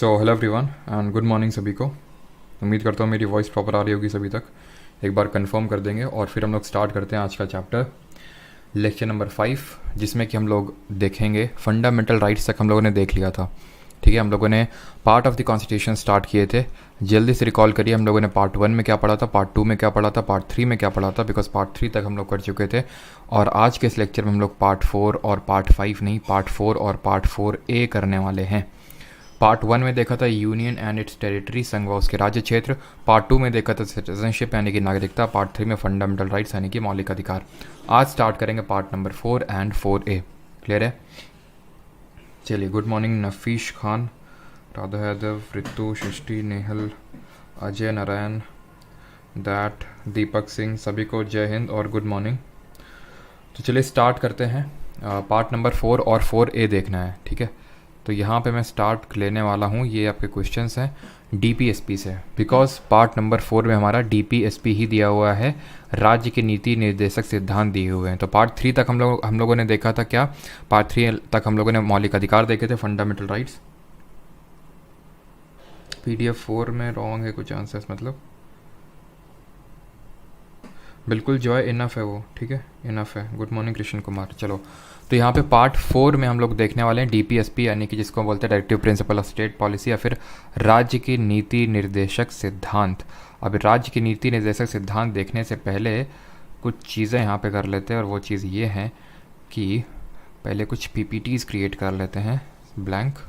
So hello everyone and good morning सभी को। उम्मीद करता हूँ मेरी वॉइस प्रॉपर आ रही होगी सभी तक। एक बार कंफर्म कर देंगे और फिर हम लोग स्टार्ट करते हैं आज का चैप्टर लेक्चर नंबर 5, जिसमें कि हम लोग देखेंगे फंडामेंटल राइट्स तक हम लोगों ने देख लिया था। ठीक है, हम लोगों ने part of the constitution start किए थे। जल्दी से रिकॉल करिए, हम लोगों ने पार्ट 1 में क्या पढ़ा था, पार्ट 2 में क्या पढ़ा था, पार्ट 3 में क्या पढ़ा था, बिकॉज पार्ट 3 तक हम लोग कर चुके थे। और आज के इस लेक्चर में हम लोग पार्ट 4 और पार्ट 5 नहीं, पार्ट 4 और पार्ट 4A करने वाले हैं। पार्ट 1 में देखा था यूनियन एंड इट्स टेरिटरी, संघ व उसके राज्य क्षेत्र। पार्ट 2 में देखा था सिटीजनशिप यानी कि नागरिकता। पार्ट 3 में फंडामेंटल राइट्स यानी कि मौलिक अधिकार। आज स्टार्ट करेंगे part number 4 and 4A। Clear है? चलिए, good morning Nafees Khan, Radha Yadav, Ritu, Srishti, Nehal, Ajay Narayan, that, Deepak Singh, सभी को जय हिंद और गुड मॉर्निंग। तो चलिए स्टार्ट करते हैं। पार्ट नंबर 4 और 4A देखना है। ठीक है, तो यहाँ पे मैं स्टार्ट लेने वाला हूँ। ये आपके क्वेश्चंस हैं डीपीएसपी से, बिकॉज पार्ट नंबर 4 में हमारा डीपीएसपी ही दिया हुआ है, राज्य के नीति निर्देशक सिद्धांत दिए हुए हैं। तो पार्ट 3 तक हम लोगों ने देखा था क्या, पार्ट 3 तक हम लोगों ने मौलिक अधिकार देखे थे, फंडामेंटल राइट्स। PDF 4 में रॉन्ग है कुछ आंसर्स, मतलब बिल्कुल जॉय इनफ है वो। ठीक है, इनफ है। Good morning Krishna Kumar. चलो, तो यहाँ पे पार्ट 4 में हम लोग देखने वाले हैं डीपीएसपी यानी कि जिसको बोलते हैं directive principle of state policy, या फिर राज्य की नीति निर्देशक सिद्धांत। अब राज्य की नीति निर्देशक सिद्धांत देखने से पहले कुछ चीज़ें यहाँ पे कर लेते हैं, और वो चीज़ ये है कि पहले कुछ PPTs क्रिएट कर लेते हैं। ब्लैंक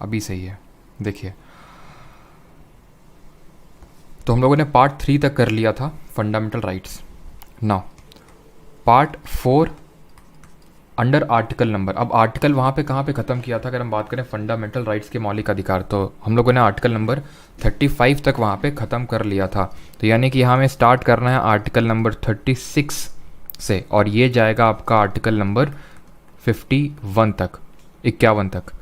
अभी सही है। देखिए, तो हम लोगों ने पार्ट 3 तक कर लिया था fundamental rights. Now part 4 under article number. अब आर्टिकल वहाँ पे कहाँ पे ख़त्म किया था, अगर हम बात करें फंडामेंटल राइट्स के मौलिक अधिकार, तो हम लोगों ने आर्टिकल नंबर 35 तक वहाँ पे ख़त्म कर लिया था। तो यानी कि यहाँ हमें स्टार्ट करना है आर्टिकल नंबर 36 से, और ये जाएगा आपका आर्टिकल नंबर 51 तक, 51 तक।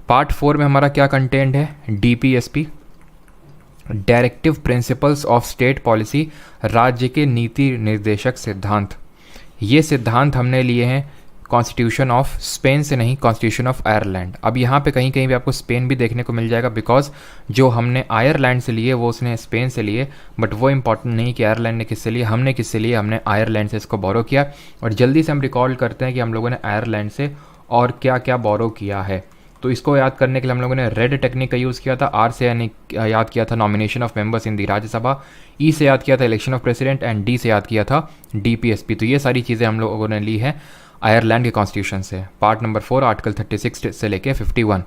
पार्ट 4 में हमारा क्या कंटेंट है, DPSP directive principles of state policy, राज्य के नीति निर्देशक सिद्धांत। ये सिद्धांत हमने लिए हैं कॉन्स्टिट्यूशन ऑफ स्पेन से, नहीं, कॉन्स्टिट्यूशन ऑफ आयरलैंड। अब यहाँ पे कहीं कहीं भी आपको स्पेन भी देखने को मिल जाएगा, बिकॉज जो हमने आयरलैंड से लिए वो उसने स्पेन से लिए, बट वो इंपॉर्टेंट नहीं कि आयरलैंड ने किससे लिए, हमने किससे लिए, हमने आयरलैंड से इसको बोरो किया। और जल्दी से हम रिकॉल करते हैं कि हम लोगों ने आयरलैंड से और क्या क्या बोरो किया है। तो इसको याद करने के लिए हम लोगों ने रेड टेक्निक का यूज़ किया था। R से यानी याद किया था nomination of members in the Rajya Sabha, E से याद किया था election of president, and D से याद किया था डीपीएसपी। तो ये सारी चीज़ें हम लोगों ने ली है आयरलैंड के कॉन्स्टिट्यूशन से, पार्ट नंबर 4 आर्टिकल 36 से लेके 51।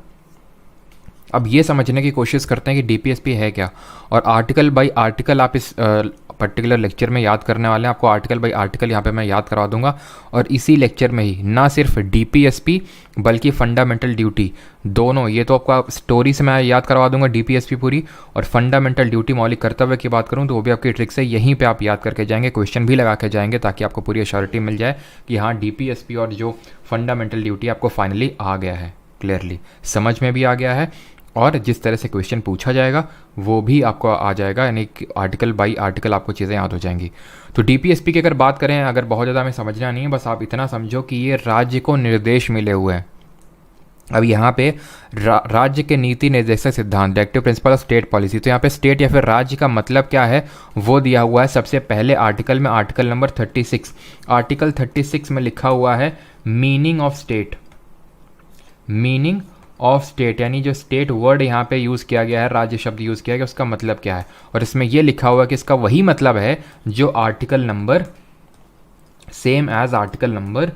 अब ये समझने की कोशिश करते हैं कि डीपीएसपी है क्या, और आर्टिकल बाय आर्टिकल आप इस पर्टिकुलर लेक्चर में याद करने वाले हैं। आपको आर्टिकल बाय आर्टिकल यहाँ पे मैं याद करवा दूंगा, और इसी लेक्चर में ही ना सिर्फ डीपीएसपी बल्कि फंडामेंटल ड्यूटी दोनों, ये तो आपका स्टोरी से मैं याद करवा दूंगा डीपीएसपी पूरी, और फंडामेंटल ड्यूटी मौलिक कर्तव्य की बात करूँ तो वो भी आपकी ट्रिक से यहीं पे आप याद करके जाएंगे, क्वेश्चन भी लगा के जाएंगे, ताकि आपको पूरी अश्योरिटी मिल जाए कि हाँ डीपीएसपी और जो फंडामेंटल ड्यूटी आपको फाइनली आ गया है, क्लियरली समझ में भी आ गया है, और जिस तरह से क्वेश्चन पूछा जाएगा वो भी आपको आ जाएगा, यानी आर्टिकल बाय आर्टिकल आपको चीज़ें याद हो जाएंगी। तो डीपीएसपी की अगर बात करें, अगर बहुत ज़्यादा हमें समझना नहीं है, बस आप इतना समझो कि ये राज्य को निर्देश मिले हुए हैं। अब यहाँ पे राज्य के नीति निर्देशक सिद्धांत, directive principle of state policy, तो यहाँ पे स्टेट या फिर राज्य का मतलब क्या है वो दिया हुआ है सबसे पहले आर्टिकल में, आर्टिकल नंबर 36। आर्टिकल 36 में लिखा हुआ है meaning of state, meaning of state, यानी जो स्टेट वर्ड यहाँ पे यूज़ किया गया है, राज्य शब्द यूज़ किया गया, उसका मतलब क्या है। और इसमें ये लिखा हुआ है कि इसका वही मतलब है जो article number, same as article number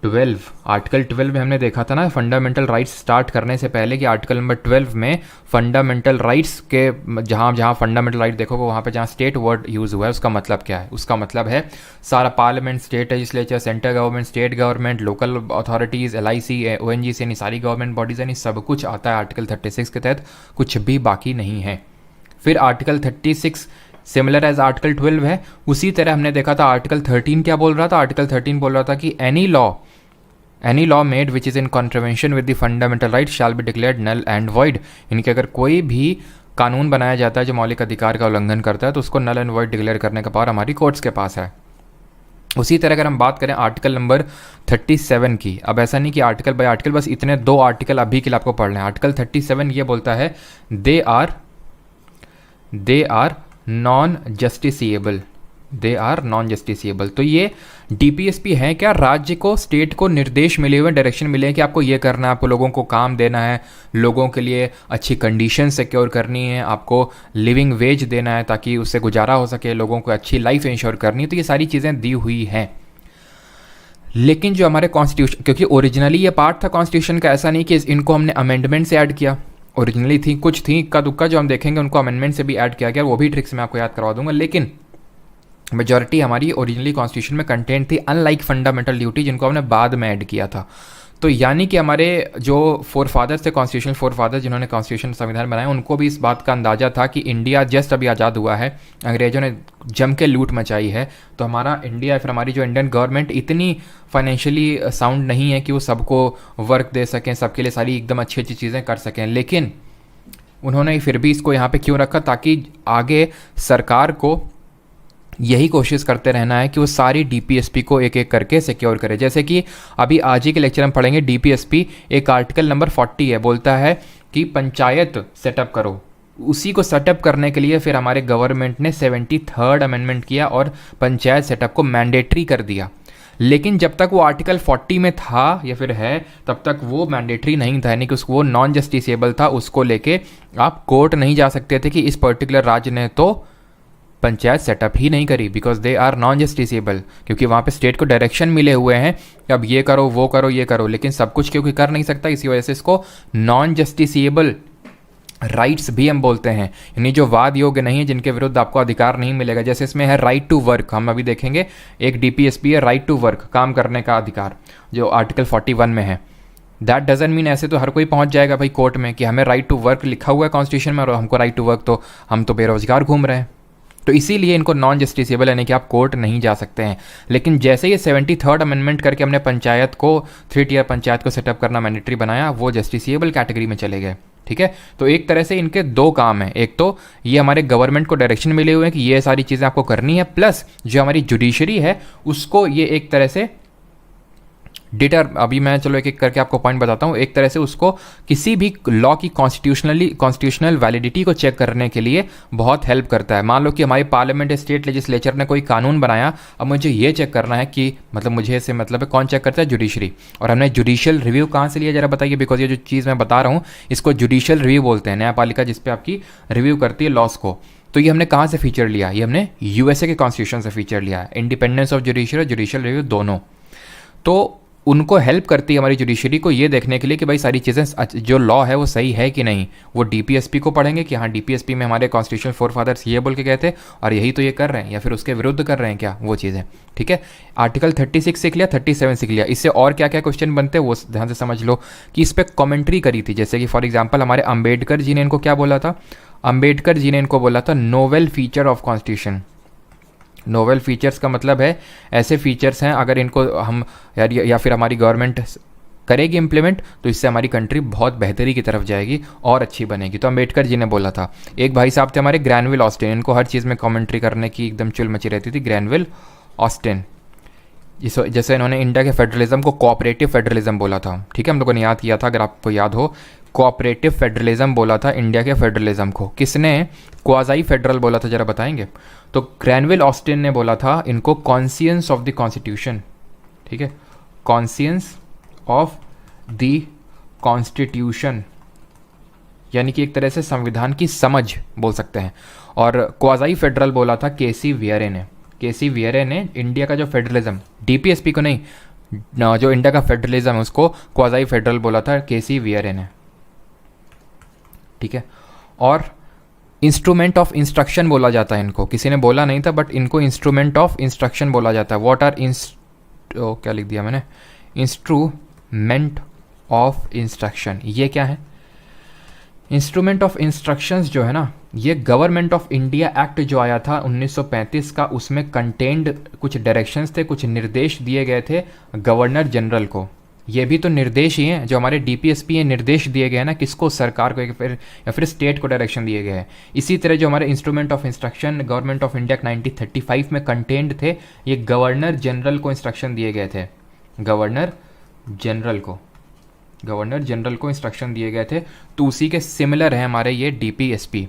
12। Article 12 में हमने देखा था ना फंडामेंटल राइट्स स्टार्ट करने से पहले कि आर्टिकल नंबर 12 में फंडामेंटल राइट्स के जहाँ जहाँ फंडामेंटल राइट देखोगे वहाँ पे जहाँ स्टेट वर्ड यूज़ हुआ है उसका मतलब क्या है, उसका मतलब है सारा parliament, state legislature, central government, state government, local authorities, LIC, ONGC, यानी सारी गवर्नमेंट बॉडीज़, यानी सब कुछ आता है आर्टिकल 36 के तहत, कुछ भी बाकी नहीं है। फिर आर्टिकल 36 सिमिलर एज आर्टिकल 12 है। उसी तरह हमने देखा था आर्टिकल 13 क्या बोल रहा था, आर्टिकल 13 बोल रहा था कि any law made which is in contravention with the fundamental right shall be declared null and void, यानी कि अगर कोई भी कानून बनाया जाता है जो मौलिक अधिकार का उल्लंघन करता है तो उसको नल एंड वॉइड डिक्लेयर करने का पावर हमारी कोर्ट्स के पास है। उसी तरह अगर हम बात करें आर्टिकल नंबर 37 की, अब ऐसा नहीं कि आर्टिकल बाय आर्टिकल, बस इतने 2 आर्टिकल अभी के लिए आपको पढ़ लें। आर्टिकल 37 ये बोलता है they are non justiciable, they are non justiciable. तो ये डीपीएसपी है क्या, राज्य को, स्टेट को निर्देश मिले हुए, डायरेक्शन मिले हैं कि आपको ये करना है, आपको लोगों को काम देना है, लोगों के लिए अच्छी कंडीशन सिक्योर करनी है, आपको लिविंग वेज देना है ताकि उससे गुजारा हो सके, लोगों को अच्छी लाइफ इंश्योर करनी है। तो ये सारी चीज़ें दी हुई हैं। लेकिन जो हमारे कॉन्स्टिट्यूशन, क्योंकि ओरिजिनली ये पार्ट था कॉन्स्टिट्यूशन का, ऐसा नहीं कि इनको हमने अमेंडमेंट से ऐड किया, ओरिजिनली थी, कुछ थी इक्का दुक्का जो हम देखेंगे उनको अमेंडमेंट से भी ऐड किया गया, वो भी ट्रिक्स मैं आपको याद करवा दूंगा। लेकिन मेजॉरिटी हमारी ओरिजिनली कॉन्स्टिट्यूशन में कंटेंट थी, अनलाइक फंडामेंटल ड्यूटी जिनको हमने बाद में ऐड किया था। तो यानी कि हमारे जो फोर फादर्स थे, कॉन्स्टिट्यूशन फोर फादर्स जिन्होंने कॉन्स्टिट्यूशन संविधान बनाया, उनको भी इस बात का अंदाजा था कि इंडिया जस्ट अभी आज़ाद हुआ है, अंग्रेजों ने जम के लूट मचाई है, तो हमारा इंडिया, फिर हमारी जो इंडियन गवर्नमेंट इतनी फाइनेंशियली साउंड नहीं है कि वो सबको वर्क दे सकें, सबके लिए सारी एकदम अच्छी अच्छी चीज़ें कर सकें। लेकिन उन्होंने फिर भी इसको यहाँ पे क्यों रखा, ताकि आगे सरकार को यही कोशिश करते रहना है कि वो सारी डीपीएसपी को एक एक करके सिक्योर करे। जैसे कि अभी आज ही के लेक्चर में पढ़ेंगे, डीपीएसपी एक आर्टिकल नंबर 40 है, बोलता है कि पंचायत सेटअप करो। उसी को सेटअप करने के लिए फिर हमारे गवर्नमेंट ने 73rd अमेंडमेंट किया और पंचायत सेटअप को मैंडेटरी कर दिया। लेकिन जब तक वो आर्टिकल 40 में था या फिर है, तब तक वो मैंडेटरी नहीं था, यानी कि उसको वो नॉन जस्टिसेबल था, उसको लेके आप कोर्ट नहीं जा सकते थे कि इस पर्टिकुलर राज्य ने तो पंचायत सेटअप ही नहीं करी, because they are non justiciable, क्योंकि वहाँ पे स्टेट को डायरेक्शन मिले हुए हैं कि अब ये करो, वो करो, ये करो, लेकिन सब कुछ क्योंकि कर नहीं सकता, इसी वजह से इसको नॉन जस्टिसेबल राइट्स भी हम बोलते हैं, यानी जो वाद योग्य नहीं है, जिनके विरुद्ध आपको अधिकार नहीं मिलेगा। जैसे इसमें है राइट टू वर्क, हम अभी देखेंगे, एक डीपीएसपी है राइट टू वर्क, काम करने का अधिकार, जो आर्टिकल 41 में है। दैट डजंट मीन ऐसे तो हर कोई पहुंच जाएगा भाई कोर्ट में कि हमें राइट टू वर्क लिखा हुआ है कॉन्स्टिट्यूशन में और हमको राइट टू वर्क, तो हम तो बेरोजगार घूम रहे हैं। तो इसीलिए इनको नॉन जस्टिसेबल, यानी कि आप कोर्ट नहीं जा सकते हैं। लेकिन जैसे ये 73rd अमेंडमेंट करके हमने पंचायत को, 3 टियर पंचायत को सेटअप करना मैंडेटरी बनाया, वो जस्टिसेबल कैटेगरी में चले गए। ठीक है, तो एक तरह से इनके 2 काम हैं, एक तो ये हमारे गवर्नमेंट को डायरेक्शन मिले हुए हैं कि ये सारी चीज़ें आपको करनी है, प्लस जो हमारी जुडिशरी है उसको ये एक तरह से डिटर, अभी मैं चलो एक एक करके आपको पॉइंट बताता हूँ, एक तरह से उसको किसी भी लॉ की कॉन्स्टिट्यूशनल वैलिडिटी को चेक करने के लिए बहुत हेल्प करता है। मान लो कि हमारी पार्लियामेंट, स्टेट लेजिस्लेचर ने कोई कानून बनाया, अब मुझे ये चेक करना है कि मतलब मुझे इससे मतलब है, कौन चेक करता है, जुडिशरी। और हमने जुडिशियल रिव्यू कहाँ से लिया जरा बताइए, बिकॉज ये जो चीज़ मैं बता रहा हूँ इसको जुडिशियल रिव्यू बोलते हैं, न्यायपालिका जिसपे आपकी रिव्यू करती है लॉस को। तो ये हमने कहाँ से फीचर लिया, ये हमने यूएसए के कॉन्स्टिट्यूशन से फीचर लिया है, इंडिपेंडेंस ऑफ जुडिशरी और जुडिशियल रिव्यू दोनों। तो उनको हेल्प करती है हमारी जुडिशरी को ये देखने के लिए कि भाई सारी चीज़ें, जो लॉ है वो सही है कि नहीं। वो डीपीएसपी को पढ़ेंगे कि हाँ डीपीएसपी में हमारे कॉन्स्टिट्यूशन फोर फादर्स ये बोल के गए थे और यही तो ये कर रहे हैं, या फिर उसके विरुद्ध कर रहे हैं क्या, वो चीज़ें। ठीक है, आर्टिकल 36 सीख लिया, 37 सीख लिया, इससे और क्या क्या क्वेश्चन बनते हैं वो ध्यान से समझ लो कि इस पर कॉमेंट्री करी थी। जैसे कि फॉर एग्जाम्पल हमारे अम्बेडकर जी ने इनको क्या बोला था, अम्बेडकर जी ने इनको बोला था novel feature of constitution. Novel features का मतलब है ऐसे फीचर्स हैं, अगर इनको हम या फिर हमारी गवर्नमेंट करेगी इम्प्लीमेंट तो इससे हमारी कंट्री बहुत बेहतरी की तरफ जाएगी और अच्छी बनेगी। तो अम्बेडकर जी ने बोला था। एक भाई साहब थे हमारे ग्रैनविल ऑस्टिन, इनको हर चीज़ में कमेंट्री करने की एकदम चुल मची रहती थी, ग्रैनविल ऑस्टिन। जैसे इन्होंने इंडिया के फेडरलिज्म को कोऑपरेटिव फेडरलिज्म बोला था। ठीक है, हम लोगों ने याद किया था, अगर आपको याद हो, कोऑपरेटिव फेडरलिज्म बोला था इंडिया के फेडरलिज्म को। किसने क्वाज़ाई फेडरल बोला था जरा बताएंगे। तो ग्रैनविल ऑस्टिन ने बोला था इनको कॉन्शियंस ऑफ द कॉन्स्टिट्यूशन। ठीक है, कॉन्शियंस ऑफ द कॉन्स्टिट्यूशन, यानी कि एक तरह से संविधान की समझ बोल सकते हैं। और क्वाज़ाई फेडरल बोला था केसी वियरे ने। केसी वियरे ने इंडिया का जो फेडरलिज्म, डीपीएसपी को नहीं, जो इंडिया का फेडरलिज्म है उसको क्वाज़ाई फेडरल बोला था केसी वियरे ने। ठीक है, और इंस्ट्रूमेंट ऑफ इंस्ट्रक्शन बोला जाता है इनको, किसी ने बोला नहीं था बट इनको इंस्ट्रूमेंट ऑफ इंस्ट्रक्शन बोला जाता है। व्हाट आर क्या लिख दिया मैंने, इंस्ट्रूमेंट ऑफ इंस्ट्रक्शन, ये क्या है। इंस्ट्रूमेंट ऑफ इंस्ट्रक्शंस जो है ना, ये गवर्नमेंट ऑफ इंडिया एक्ट जो आया था 1935 का, उसमें कंटेंड कुछ डायरेक्शंस थे, कुछ निर्देश दिए गए थे गवर्नर जनरल को। ये भी तो निर्देश ही हैं, जो हमारे डीपीएसपी हैं निर्देश दिए गए हैं ना किसको, सरकार को या फिर स्टेट को डायरेक्शन दिए गए हैं। इसी तरह जो हमारे instrument of instruction government of India 1935 में कंटेंट थे, ये गवर्नर जनरल को इंस्ट्रक्शन दिए गए थे, गवर्नर जनरल को इंस्ट्रक्शन दिए गए थे। तो उसी के सिमिलर है हमारे ये डीपीएसपी।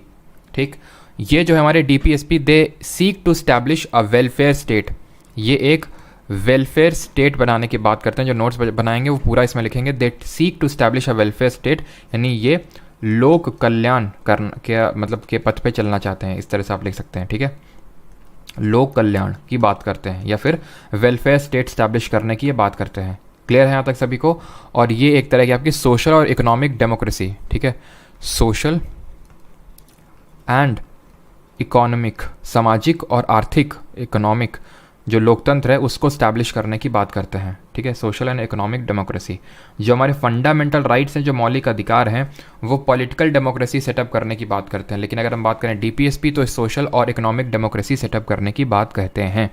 ठीक, ये जो है हमारे DPSP, they seek to establish a welfare state, ये एक वेलफेयर स्टेट बनाने की बात करते हैं। जो नोट्स बनाएंगे वो पूरा इसमें लिखेंगे, they seek to establish a welfare state, यानी ये लोक कल्याण करना क्या मतलब के पथ पे चलना चाहते हैं, इस तरह से आप लिख सकते हैं। ठीक है, लोक कल्याण की बात करते हैं या फिर वेलफेयर स्टेट स्टैब्लिश करने की ये बात करते हैं। क्लियर है यहाँ तक सभी को? और ये एक तरह की आपकी सोशल और इकोनॉमिक डेमोक्रेसी, ठीक है, सोशल एंड इकोनॉमिक, सामाजिक और आर्थिक, इकोनॉमिक जो लोकतंत्र है उसको स्टैब्लिश करने की बात करते हैं। ठीक है, सोशल एंड इकोनॉमिक डेमोक्रेसी। जो हमारे फंडामेंटल राइट्स हैं, जो मौलिक अधिकार हैं, वो पॉलिटिकल डेमोक्रेसी सेटअप करने की बात करते हैं। लेकिन अगर हम बात करें डीपीएसपी तो सोशल और इकोनॉमिक डेमोक्रेसी सेटअप करने की बात कहते हैं।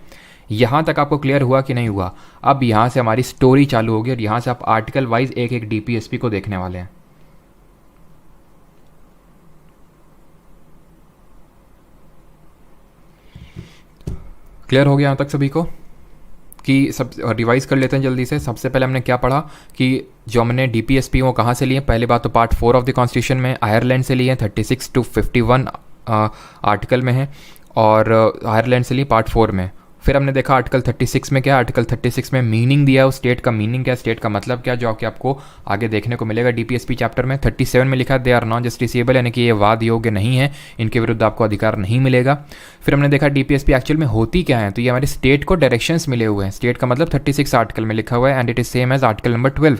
यहाँ तक आपको क्लियर हुआ कि नहीं हुआ? अब यहाँ से हमारी स्टोरी चालू होगी और यहाँ से आप आर्टिकल वाइज एक एक डीपीएसपी को देखने वाले हैं। क्लियर हो गया यहाँ तक सभी को? कि सब रिवाइज कर लेते हैं जल्दी से। सबसे पहले हमने क्या पढ़ा कि जो हमने डीपीएसपी वो कहाँ से लिए? पहली बात तो पार्ट 4 ऑफ द कॉन्स्टिट्यूशन में आयरलैंड से लिए हैं, 36 to 51 आर्टिकल में है, और आयरलैंड से लिए पार्ट 4 में। फिर हमने देखा आर्टिकल 36 में क्या, आर्टिकल 36 में मीनिंग दिया है, उस स्टेट का मीनिंग क्या, स्टेट का मतलब क्या, जो कि आपको आगे देखने को मिलेगा डीपीएसपी चैप्टर में। 37 में लिखा दे आर नॉन जस्टिसेबल, यानी कि ये वाद योग्य नहीं है, इनके विरुद्ध आपको अधिकार नहीं मिलेगा। फिर हमने देखा डीपीएसपी एक्चुअल में होती क्या है, तो ये हमारे स्टेट को डायरेक्शंस मिले हुए हैं। स्टेट का मतलब 36 आर्टिकल में लिखा हुआ है, and it is same as article number 12।